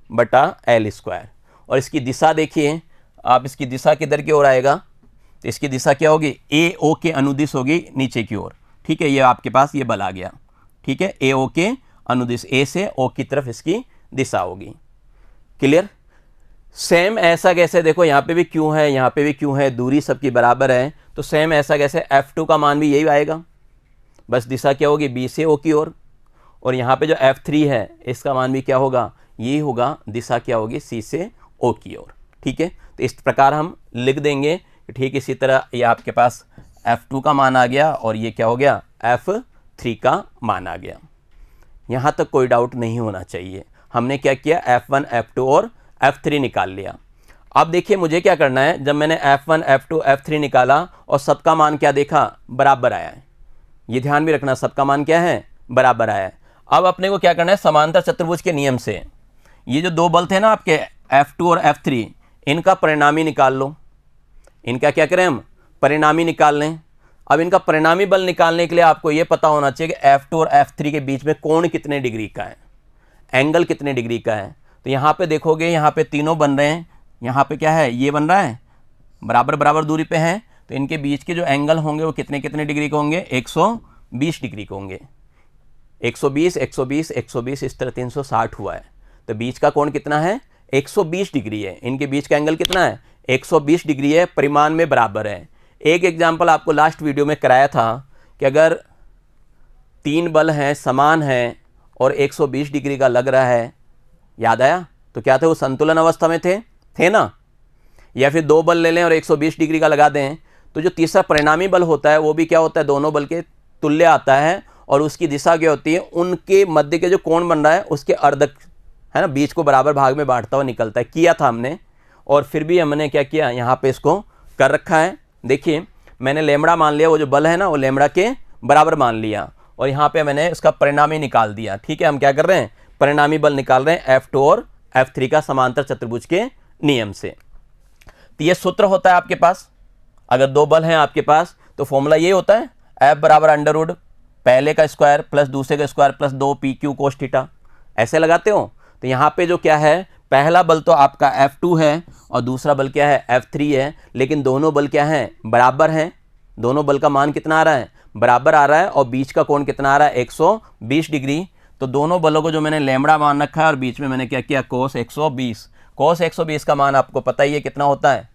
बटा L²। और इसकी दिशा देखिए आप, इसकी दिशा किधर की ओर आएगा, तो इसकी दिशा क्या होगी AO के अनुदिश होगी नीचे की ओर। ठीक है, ये आपके पास ये बल आ गया, ठीक है, AO के अनुदिश, A से O की तरफ इसकी दिशा होगी। क्लियर। सेम ऐसा कैसे, देखो यहाँ पे भी Q है, यहाँ पे भी Q है, दूरी सबकी बराबर है, तो सेम ऐसा कैसे F2 का मान भी यही आएगा, बस दिशा क्या होगी B से O की ओर। और यहाँ पे जो F3 है इसका मान भी क्या होगा, यही होगा, दिशा क्या होगी C से O की ओर। ठीक है, तो इस प्रकार हम लिख देंगे। ठीक इसी तरह ये आपके पास F2 का मान आ गया और ये क्या हो गया F3 का मान आ गया। यहाँ तक कोई डाउट नहीं होना चाहिए। हमने क्या किया F1 F2 और F3 निकाल लिया। अब देखिए मुझे क्या करना है, जब मैंने F1 F2 F3 निकाला और सबका मान क्या देखा बराबर आया है, ये ध्यान भी रखना सबका मान क्या है बराबर आया है। अब अपने को क्या करना है, समांतर चतुर्भुज के नियम से ये जो दो बल थे ना आपके F2 और F3, इनका परिणामी निकाल लो। इनका क्या करें हम परिणामी निकाल लें। अब इनका परिणामी बल निकालने के लिए आपको यह पता होना चाहिए कि F2 और F3 के बीच में कोण कितने डिग्री का है, एंगल कितने डिग्री का है। तो यहाँ पे देखोगे, यहाँ पे तीनों बन रहे हैं, यहाँ पे क्या है ये बन रहा है, बराबर बराबर दूरी पे हैं, तो इनके बीच के जो एंगल होंगे वो कितने कितने डिग्री के होंगे 120 डिग्री के होंगे। 120 120 120 इस तरह 360 हुआ है, तो बीच का कोण कितना है 120 डिग्री है। इनके बीच का एंगल कितना है 120 डिग्री है, परिमाण में बराबर है। एक एग्जाम्पल आपको लास्ट वीडियो में कराया था कि अगर तीन बल हैं समान हैं और 120 डिग्री का लग रहा है, याद आया, तो क्या थे वो संतुलन अवस्था में थे ना। या फिर दो बल ले लें और 120 डिग्री का लगा दें, तो जो तीसरा परिणामी बल होता है वो भी क्या होता है दोनों बल के तुल्य आता है, और उसकी दिशा क्या होती है उनके मध्य के जो कोण बन रहा है उसके अर्धक है ना, बीच को बराबर भाग में बांटता हुआ निकलता है। किया था हमने, और फिर भी हमने क्या किया यहाँ पे इसको कर रखा है। देखिए मैंने लैम्बडा मान लिया, वो जो बल है ना वो लैम्बडा के बराबर मान लिया, और यहाँ पे मैंने इसका परिणामी निकाल दिया। ठीक है, हम क्या कर रहे हैं परिणामी बल निकाल रहे हैं F2 और F3 का समांतर चतुर्भुज के नियम से। तो ये सूत्र होता है आपके पास, अगर दो बल हैं आपके पास तो फॉर्मूला ये होता है F बराबर अंडर पहले का स्क्वायर प्लस दूसरे का square plus 2 PQ cos theta, ऐसे लगाते हो। तो यहाँ पे जो क्या है पहला बल तो आपका F2 है और दूसरा बल क्या है, F3 है, लेकिन दोनों बल क्या हैं, बराबर हैं। दोनों बल का मान कितना आ रहा है, बराबर आ रहा है, और बीच का कोण कितना आ रहा है, 120 डिग्री। तो दोनों बलों को जो मैंने लैम्बडा मान रखा है और बीच में मैंने क्या किया, कोस 120। कोस 120 का मान आपको पता ही है कितना होता है,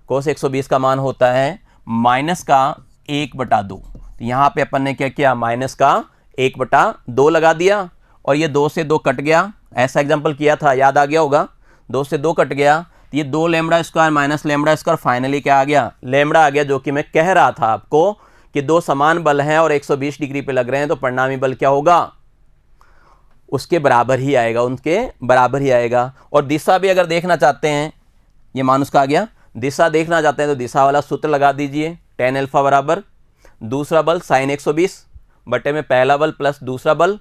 कोस 120 का मान होता है माइनस का 1/2। तो यहाँ पे अपन ने क्या किया, माइनस का 1/2 लगा दिया, और ये 2 से 2 कट गया। ऐसा एग्जाम्पल किया था, याद आ गया होगा। 2 से 2 कट गया, तो ये 2 lambda square minus lambda square, finally क्या आ गया, लैम्बडा आ गया, जो कि मैं कह रहा था आपको कि दो समान बल हैं और 120 डिग्री पे लग रहे हैं, तो परिणामी बल क्या होगा, उसके बराबर ही आएगा, उनके बराबर ही आएगा। और दिशा भी अगर देखना चाहते हैं, ये मान उसका आ गया, दिशा देखना चाहते हैं तो दिशा वाला सूत्र लगा दीजिए, tan अल्फा बराबर दूसरा बल साइन 120 बटे में पहला बल प्लस दूसरा बल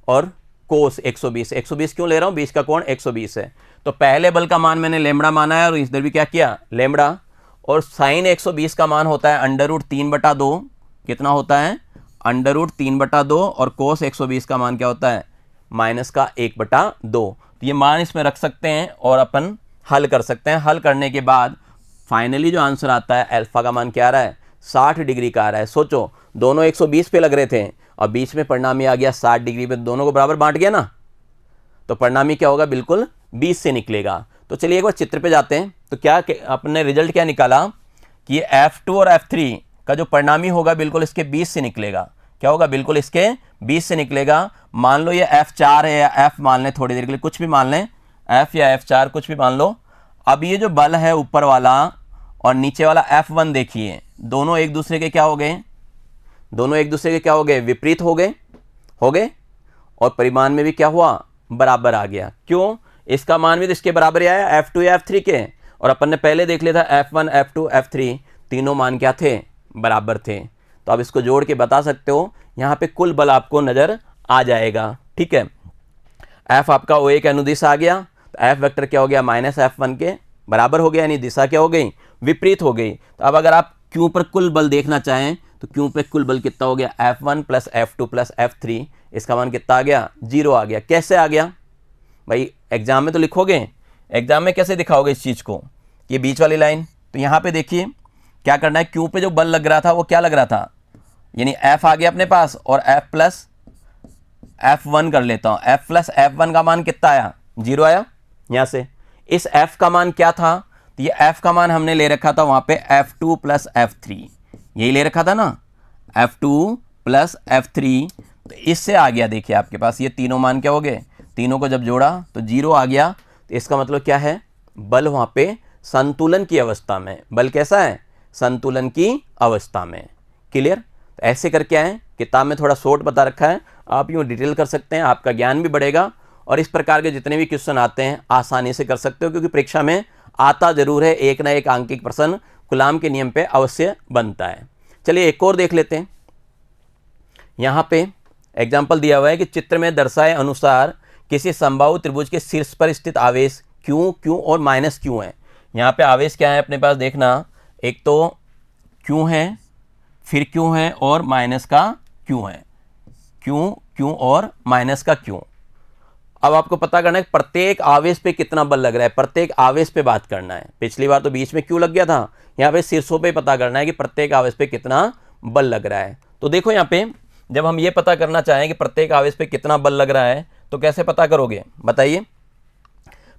और कोस 120। 120 क्यों ले रहा हूँ, बीच का कोण 120 है। तो पहले बल का मान मैंने लैम्बडा माना है और इधर भी क्या किया, लैम्बडा। और साइन 120 का मान होता है √3/2। कितना होता है, √3/2, और कोस 120 का मान क्या होता है, माइनस का 1/2। तो ये मान इसमें रख सकते हैं और अपन हल कर सकते हैं। हल करने के बाद फाइनली जो आंसर आता है, अल्फा का मान क्या आ रहा है, 60 डिग्री का आ रहा है। सोचो, दोनों 120 पे लग रहे थे और बीच में परिणामी आ गया 60 डिग्री पे, दोनों को बराबर बांट गया ना, तो परिणामी क्या होगा, बिल्कुल 20 से निकलेगा। तो चलिए एक बार चित्र पे जाते हैं। तो क्या अपने रिजल्ट क्या निकाला कि ये F2 और F3 का जो परिणामी होगा बिल्कुल इसके 20 से निकलेगा। क्या होगा, बिल्कुल इसके 20 से निकलेगा। मान लो ये F4 है या F मान लें, थोड़ी देर के लिए कुछ भी मान लें, F या F4 कुछ भी मान लो। अब ये जो बल है ऊपर वाला और नीचे वाला F1, देखिए दोनों एक दूसरे के क्या हो गए, दोनों एक दूसरे के क्या हो गए, विपरीत हो गए और परिमाण में भी क्या हुआ, बराबर आ गया। क्यों, इसका मान भी तो इसके बराबर ही आया, F2 या F3 के। और अपन ने पहले देख लिया था F1 F2 F3 तीनों मान क्या थे, बराबर थे। तो आप इसको जोड़ के बता सकते हो, यहाँ पे कुल बल आपको नजर आ जाएगा। ठीक है, F आपका OA के अनुदिश आ गया, तो F वेक्टर क्या हो गया, माइनस F1 के बराबर हो गया, यानी दिशा क्या हो गई, विपरीत हो गई। तो अब अगर आप Q पर कुल बल देखना चाहें तो Q पे कुल बल कितना हो गया, F1 plus F2 plus F3, इसका मान कितना आ गया, 0 आ गया। कैसे आ गया भाई, एग्जाम में तो लिखोगे, एग्जाम में कैसे दिखाओगे इस चीज़ को, ये बीच वाली लाइन। तो यहाँ पे देखिए क्या करना है, Q पे जो बल लग रहा था वो क्या लग रहा था, यानी F आ गया अपने पास, और F प्लस F1 कर लेता हूँ। F प्लस F1 का मान कितना आया, 0 आया। यहाँ से इस F का मान क्या था, तो ये F का मान हमने ले रखा था वहाँ पे F2 प्लस F3, यही ले रखा था ना, F2 प्लस F3। तो इससे आ गया, देखिए आपके पास ये तीनों मान क्या हो गए, तीनों को जब जोड़ा तो 0 आ गया। तो इसका मतलब क्या है, बल वहाँ पे संतुलन की अवस्था में, बल कैसा है, संतुलन की अवस्था में। क्लियर। तो ऐसे करके आए, किताब में थोड़ा शॉर्ट बता रखा है, आप यूँ डिटेल कर सकते हैं, आपका ज्ञान भी बढ़ेगा और इस प्रकार के जितने भी क्वेश्चन आते हैं आसानी से कर सकते हो, क्योंकि परीक्षा में आता जरूर है, एक ना एक आंकिक प्रश्न कूलाम के नियम पे अवश्य बनता है। चलिए एक और देख लेते हैं। यहाँ पे एग्जाम्पल दिया हुआ है कि चित्र में दर्शाए अनुसार किसी समबाहु त्रिभुज के शीर्ष पर स्थित आवेश Q और माइनस Q है। यहाँ पे आवेश क्या है अपने पास देखना, एक तो Q है, फिर Q है और माइनस का Q है, Q और माइनस का Q। अब आपको पता करना है प्रत्येक आवेश पे कितना बल लग रहा है, प्रत्येक आवेश पे बात करना है। पिछली बार तो बीच में Q लग गया था, यहाँ पे शीर्षों पे पता करना है कि प्रत्येक आवेश पे कितना बल लग रहा है। तो देखो यहाँ पे जब हम ये पता करना चाहें कि प्रत्येक आवेश पे कितना बल लग रहा है तो कैसे पता करोगे, बताइए।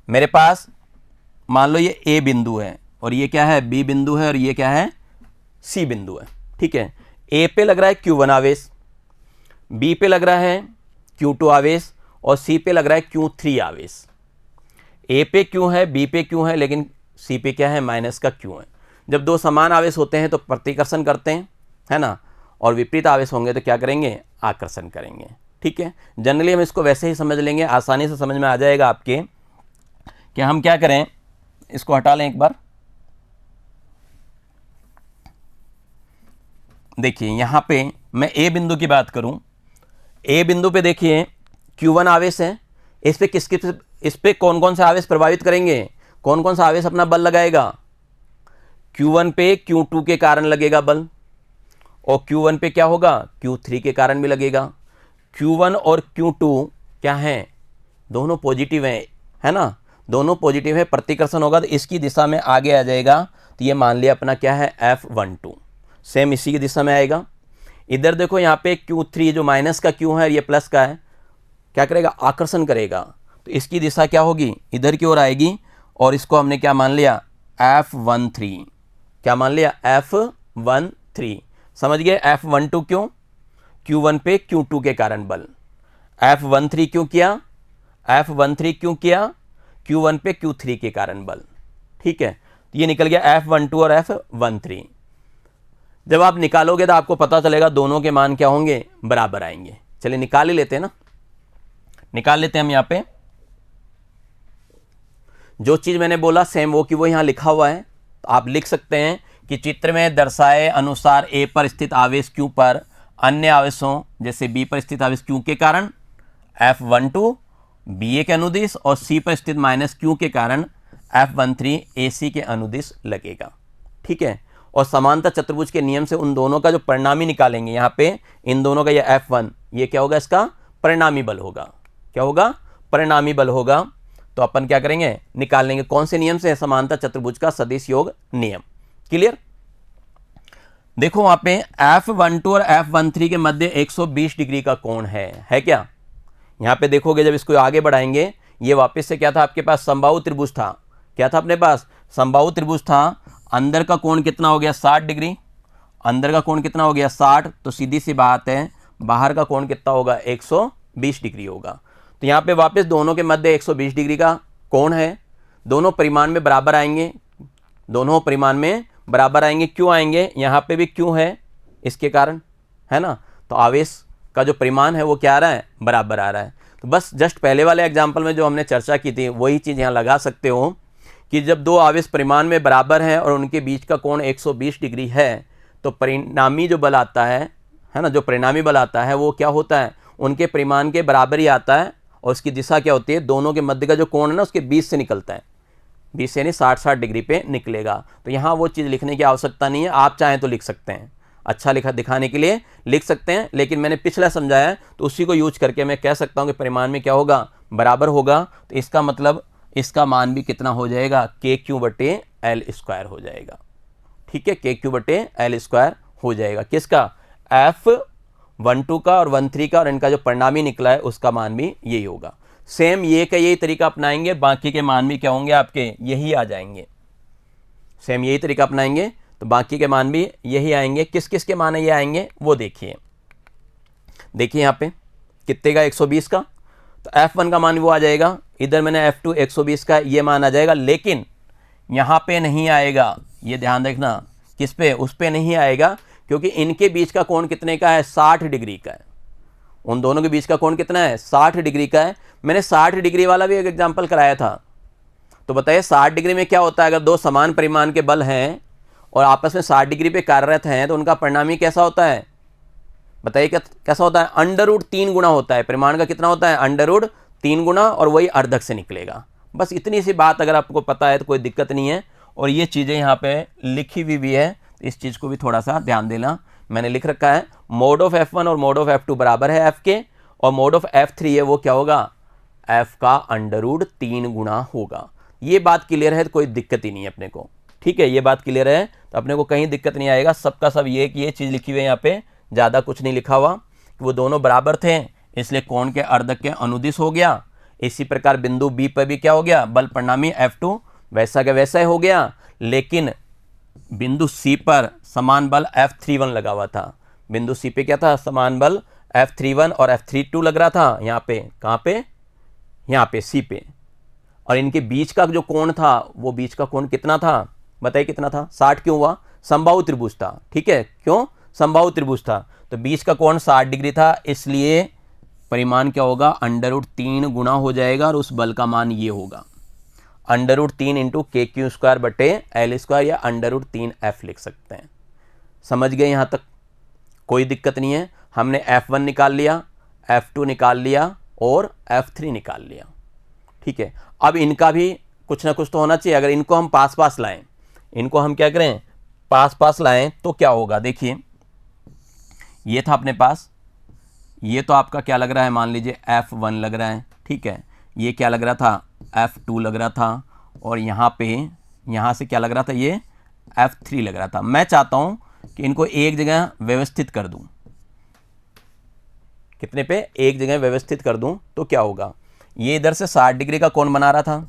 मेरे पास मान लो ये A बिंदु है और ये क्या है, B बिंदु है और ये क्या है, C बिंदु है। ठीक है, A पे लग रहा है Q1 आवेश, B पे लग रहा है Q2 आवेश और C पे लग रहा है Q3 आवेश। A पे Q है, B पे Q है, लेकिन C पे क्या है, माइनस का Q है। जब दो समान आवेश होते हैं तो प्रतिकर्षण करते हैं, है ना, और विपरीत आवेश होंगे तो क्या करेंगे, आकर्षण करेंगे। ठीक है, जनरली हम इसको वैसे ही समझ लेंगे, आसानी से समझ में आ जाएगा आपके कि हम क्या करें, इसको हटा लें एक बार। देखिए यहाँ पे मैं A बिंदु की बात करूं, A बिंदु पे देखिए Q1 आवेश है, इस पे कौन कौन से आवेश प्रभावित करेंगे, कौन कौन सा आवेश अपना बल लगाएगा, Q1 पे Q2 के कारण लगेगा बल, और Q1 पे क्या होगा, Q3 के कारण भी लगेगा। Q1 और Q2 क्या हैं, दोनों पॉजिटिव हैं, है ना, दोनों पॉजिटिव है, प्रतिकर्षण होगा तो इसकी दिशा में आगे आ जाएगा, तो ये मान लिया अपना क्या है F12, सेम इसी की दिशा में आएगा। इधर देखो यहाँ पे Q3 जो माइनस का Q है ये प्लस का है, क्या करेगा, आकर्षण करेगा, तो इसकी दिशा क्या होगी, इधर की ओर आएगी, और इसको हमने क्या मान लिया, F13, क्या मान लिया, F13। समझ गए, F12 क्यों, Q1 पे Q2 के कारण बल, F13 क्यों किया, F13 क्यों किया, Q1 पे Q3 के कारण बल। ठीक है, तो ये निकल गया F12 और F13। जब आप निकालोगे तो आपको पता चलेगा दोनों के मान क्या होंगे, बराबर आएंगे। चलिए निकाल ही लेते हैं ना, निकाल लेते हैं हम यहाँ पे। जो चीज मैंने बोला सेम वो कि वो यहाँ लिखा हुआ है, तो आप लिख सकते हैं कि चित्र में दर्शाए अनुसार A पर स्थित आवेश Q पर अन्य आवेशों जैसे B पर स्थित आवेश Q के कारण F12 BA के अनुदिश और C पर स्थित माइनस Q के कारण F13 AC के अनुदिश लगेगा। ठीक है, और समांतर चतुर्भुज के नियम से उन दोनों का जो परिणामी निकालेंगे, यहाँ पे इन दोनों का ये F1 ये क्या होगा, इसका परिणामी बल होगा। क्या होगा, परिणामी बल होगा। तो अपन क्या करेंगे, निकाल लेंगे, कौन से नियम से, समांतर चतुर्भुज का सदिश योग नियम। क्लियर। देखो वहां पे F12 और F13 के मध्य 120 डिग्री का कोण है क्या। यहां पे देखोगे जब इसको आगे बढ़ाएंगे, ये वापस से क्या था आपके पास, समबाहु त्रिभुज था। क्या था अपने पास, समबाहु त्रिभुज था। अंदर का कोण कितना हो गया, 60 डिग्री। अंदर का कोण कितना हो गया, 60। तो सीधी सी बात है बाहर का कोण कितना होगा, 120 डिग्री होगा। तो यहाँ पे वापस दोनों के मध्य 120 डिग्री का कोण है। दोनों परिमाण में बराबर आएंगे, दोनों परिमाण में बराबर आएंगे। क्यों आएंगे, यहाँ पे भी क्यों है इसके कारण, है ना। तो आवेश का जो परिमाण है वो क्या आ रहा है, बराबर आ रहा है। तो बस जस्ट पहले वाले एग्जाम्पल में जो हमने चर्चा की थी वही चीज़ यहाँ लगा सकते हो कि जब दो आवेश परिमाण में बराबर हैं और उनके बीच का कोण 120 डिग्री है तो परिणामी जो बल आता है ना, जो परिणामी बल आता है वो क्या होता है, उनके परिमाण के बराबर ही आता है। और उसकी दिशा क्या होती है, दोनों के मध्य का जो कोण है ना उसके बीच से निकलता है, 20 से यानी 60 डिग्री पे निकलेगा। तो यहाँ वो चीज़ लिखने की आवश्यकता नहीं है, आप चाहें तो लिख सकते हैं, अच्छा लिखा दिखाने के लिए लिख सकते हैं, लेकिन मैंने पिछला समझाया तो उसी को यूज करके मैं कह सकता हूँ कि परिमाण में क्या होगा, बराबर होगा। तो इसका मतलब इसका मान भी कितना हो जाएगा, KQ/L² हो जाएगा। ठीक है, KQ/L² हो जाएगा। किसका, F12 का और 13 का, और इनका जो परिणामी निकला है उसका मान भी यही होगा। सेम ये का यही तरीका अपनाएंगे, बाकी के मान भी क्या होंगे आपके, यही आ जाएंगे। सेम यही तरीका अपनाएंगे तो बाकी के मान भी यही आएंगे। किस किस के मान ये आएंगे वो देखिए। देखिए यहाँ पे कितने का, 120 का, तो F1 का मान वो आ जाएगा। इधर मैंने F2 120 का ये मान आ जाएगा, लेकिन यहाँ पे नहीं आएगा, ये ध्यान रखना। किस पे, उस पे नहीं आएगा, क्योंकि इनके बीच का कोण कितने का है, 60 डिग्री का है। उन दोनों के बीच का कोण कितना है, 60 डिग्री का है। मैंने 60 डिग्री वाला भी एक एग्जाम्पल कराया था। तो बताइए 60 डिग्री में क्या होता है, अगर दो समान परिमाण के बल हैं और आपस में 60 डिग्री पे कार्यरत हैं तो उनका परिणामी कैसा होता है, बताइए कैसा होता है, √3 गुना होता है। परिमाण का कितना होता है, √3 गुना, और वही अर्धक से निकलेगा। बस इतनी सी बात अगर आपको पता है तो कोई दिक्कत नहीं है। और ये चीज़ें यहाँ पे लिखी हुई भी है, इस चीज़ को भी थोड़ा सा ध्यान देना। मैंने लिख रखा है मोड ऑफ F1 और मोड ऑफ F2 बराबर है F के, और मोड ऑफ F3 है वो क्या होगा, F का √3 गुना होगा। ये बात क्लियर है तो कोई दिक्कत ही नहीं है अपने को। ठीक है, ये बात क्लियर है तो अपने को कहीं दिक्कत नहीं आएगा। सबका सब ये कि ये चीज़ लिखी हुई है यहाँ पे, ज़्यादा कुछ नहीं लिखा हुआ। वो दोनों बराबर थे इसलिए कोण के अर्धक के अनुदिश हो गया। इसी प्रकार बिंदु B पर भी क्या हो गया, बल परिणामी F2 वैसा का वैसा ही हो गया, लेकिन बिंदु C पर समान बल F31 लगा हुआ था। बिंदु C पे क्या था, समान बल F31 और F32 लग रहा था। यहाँ पे कहाँ पे, यहाँ पे C पे। और इनके बीच का जो कोण था वो बीच का कोण कितना था, बताइए कितना था, 60 क्यों हुआ, समबाहु त्रिभुज था। ठीक है, क्यों, समबाहु त्रिभुज था तो बीच का कोण 60 डिग्री था, इसलिए परिमाण क्या होगा, √3 गुना हो जाएगा और उस बल का मान ये होगा √3 × KQ²/L² या √3F लिख सकते हैं। समझ गए यहाँ तक, कोई दिक्कत नहीं है। हमने F1 निकाल लिया, F2 निकाल लिया और F3 निकाल लिया। ठीक है, अब इनका भी कुछ ना कुछ तो होना चाहिए। अगर इनको हम पास पास लाएं, इनको हम क्या करें, पास पास लाएं तो क्या होगा। देखिए ये था अपने पास, ये तो आपका क्या लग रहा है, मान लीजिए F1 लग रहा है। ठीक है, ये क्या लग रहा था, F2 लग रहा था और यहाँ से क्या लग रहा था, ये F3 लग रहा था। मैं चाहता हूँ कि इनको एक जगह व्यवस्थित कर दूँ। कितने पे? एक जगह व्यवस्थित कर दूँ तो क्या होगा, ये इधर से 60 डिग्री का कोण बना रहा था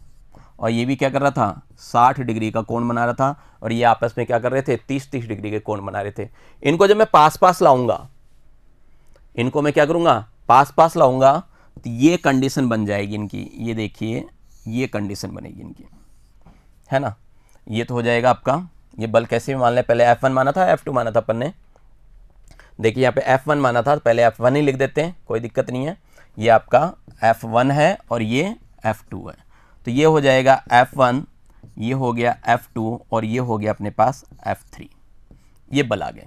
और ये भी क्या कर रहा था, 60 डिग्री का कोण बना रहा था, और ये आपस में क्या कर रहे थे, 30-30 डिग्री के कोण बना रहे थे। इनको जब मैं पास पास लाऊंगा, इनको मैं क्या करूंगा, पास पास लाऊंगा, तो ये कंडीशन बन जाएगी इनकी। ये देखिए, ये कंडीशन बनेगी इनकी, है ना। ये तो हो जाएगा आपका, ये बल कैसे भी मान लें, पहले F1 माना था, F2 माना था अपन ने। देखिए यहाँ पे F1 माना था, तो पहले F1 ही लिख देते हैं, कोई दिक्कत नहीं है। ये आपका F1 है और ये F2 है, तो ये हो जाएगा F1, ये हो गया F2 और ये हो गया अपने पास F3। ये बल आ गए।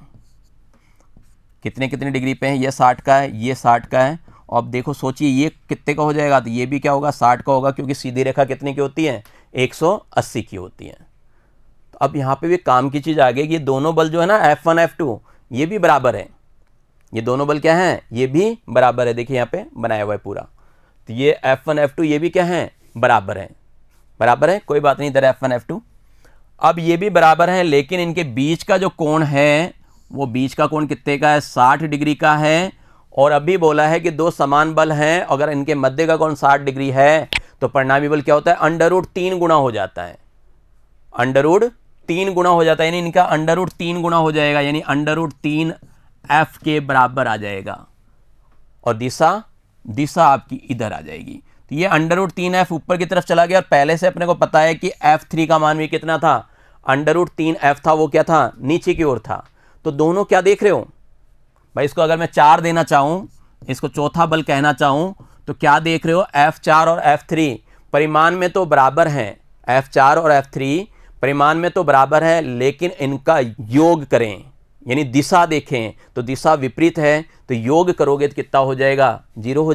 कितने कितने डिग्री पे है, ये 60 का है, ये 60 का है। और अब देखो, सोचिए ये कितने का हो जाएगा, तो ये भी क्या होगा, 60 का होगा, क्योंकि सीधी रेखा कितने की होती है, 180 की होती है। तो अब यहाँ पे भी काम की चीज़ आ गई कि ये दोनों बल जो है ना, F1 F2, ये भी बराबर है। ये दोनों बल क्या हैं, ये भी बराबर है। देखिए यहाँ पे बनाया हुआ है पूरा, तो ये F1 F2 ये भी क्या है, बराबर है। बराबर है, कोई बात नहीं, इधर F1 F2। अब ये भी बराबर है, लेकिन इनके बीच का जो कोण है, वो बीच का कोण कितने का है, 60 डिग्री का है। और अभी बोला है कि दो समान बल हैं, अगर इनके मध्य का कोण 60 डिग्री है तो परिणामी बल क्या होता है, √3 गुना हो जाता है। √3 गुना हो जाता है, यानी इनका √3 गुना हो जाएगा, यानी √3 F के बराबर आ जाएगा। और दिशा आपकी इधर आ जाएगी। तो ये √3 F ऊपर की तरफ चला गया, और पहले से अपने को पता है कि F3 का मान भी कितना था, √3 F था, वो क्या था, नीचे की ओर था। तो दोनों क्या देख रहे हो भाई, इसको अगर मैं 4 देना चाहूं, इसको चौथा बल कहना चाहूं, तो क्या देख रहे हो, F4 और F3 परिमाण में तो बराबर हैं, F4 और F3 परिमाण में तो बराबर है, लेकिन इनका योग करें, यानी दिशा देखें तो दिशा विपरीत है, तो योग करोगे तो कितना हो जाएगा, 0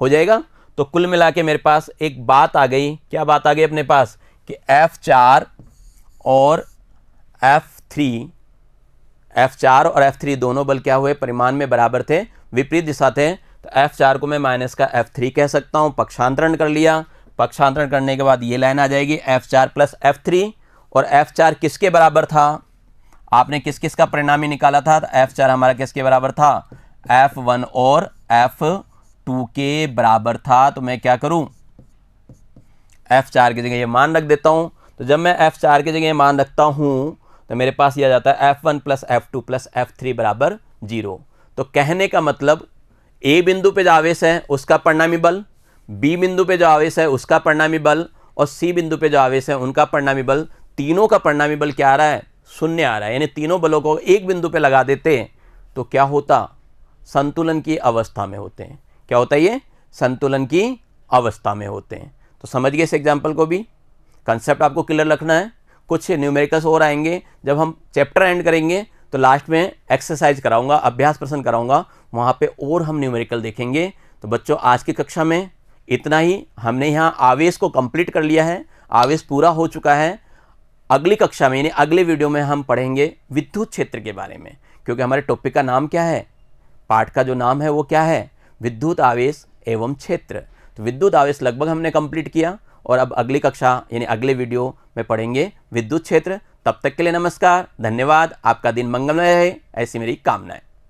हो जाएगा। तो कुल मिला के मेरे पास एक बात आ गई, क्या बात आ गई अपने पास, कि F4 और F3 दोनों बल क्या हुए, परिमाण में बराबर थे, विपरीत दिशा थे। तो F4 को मैं माइनस का F3 कह सकता हूं। पक्षांतरण कर लिया, पक्षांतरण करने के बाद ये लाइन आ जाएगी F4 प्लस F3। और F4 किसके बराबर था, आपने किस किस का परिणामी निकाला था, तो F4 हमारा किसके बराबर था, F1 और F2 के बराबर था। तो मैं क्या करूं, F4 की जगह ये मान रख देता हूं। तो जब मैं F4 की जगह मान रखता हूं, तो मेरे पास ये आ जाता है F1 plus F2 plus F3 बराबर 0। तो कहने का मतलब, A बिंदु पे जो आवेश है उसका परिणामी बल, B बिंदु पे जो आवेश है उसका परिणामी बल, और C बिंदु पे जो आवेश है उनका परिणामी बल, तीनों का परिणामी बल क्या आ रहा है, 0 आ रहा है। यानी तीनों बलों को एक बिंदु पे लगा देते तो क्या होता, संतुलन की अवस्था में होते हैं। क्या होता है, ये संतुलन की अवस्था में होते हैं। तो समझ गए इस एग्जाम्पल को भी, कंसेप्ट आपको क्लियर रखना है। कुछ न्यूमेरिकल्स और आएंगे, जब हम चैप्टर एंड करेंगे तो लास्ट में एक्सरसाइज कराऊंगा, अभ्यास प्रश्न कराऊंगा, वहाँ पे और हम न्यूमेरिकल देखेंगे। तो बच्चों, आज की कक्षा में इतना ही। हमने यहाँ आवेश को कंप्लीट कर लिया है, आवेश पूरा हो चुका है। अगली कक्षा में, यानी अगले वीडियो में हम पढ़ेंगे विद्युत क्षेत्र के बारे में, क्योंकि हमारे टॉपिक का नाम क्या है, पाठ का जो नाम है वो क्या है, विद्युत आवेश एवं क्षेत्र। तो विद्युत आवेश लगभग हमने कंप्लीट किया, और अब अगली कक्षा यानी अगले वीडियो में पढ़ेंगे विद्युत क्षेत्र। तब तक के लिए नमस्कार, धन्यवाद, आपका दिन मंगलमय रहे, ऐसी मेरी कामना है।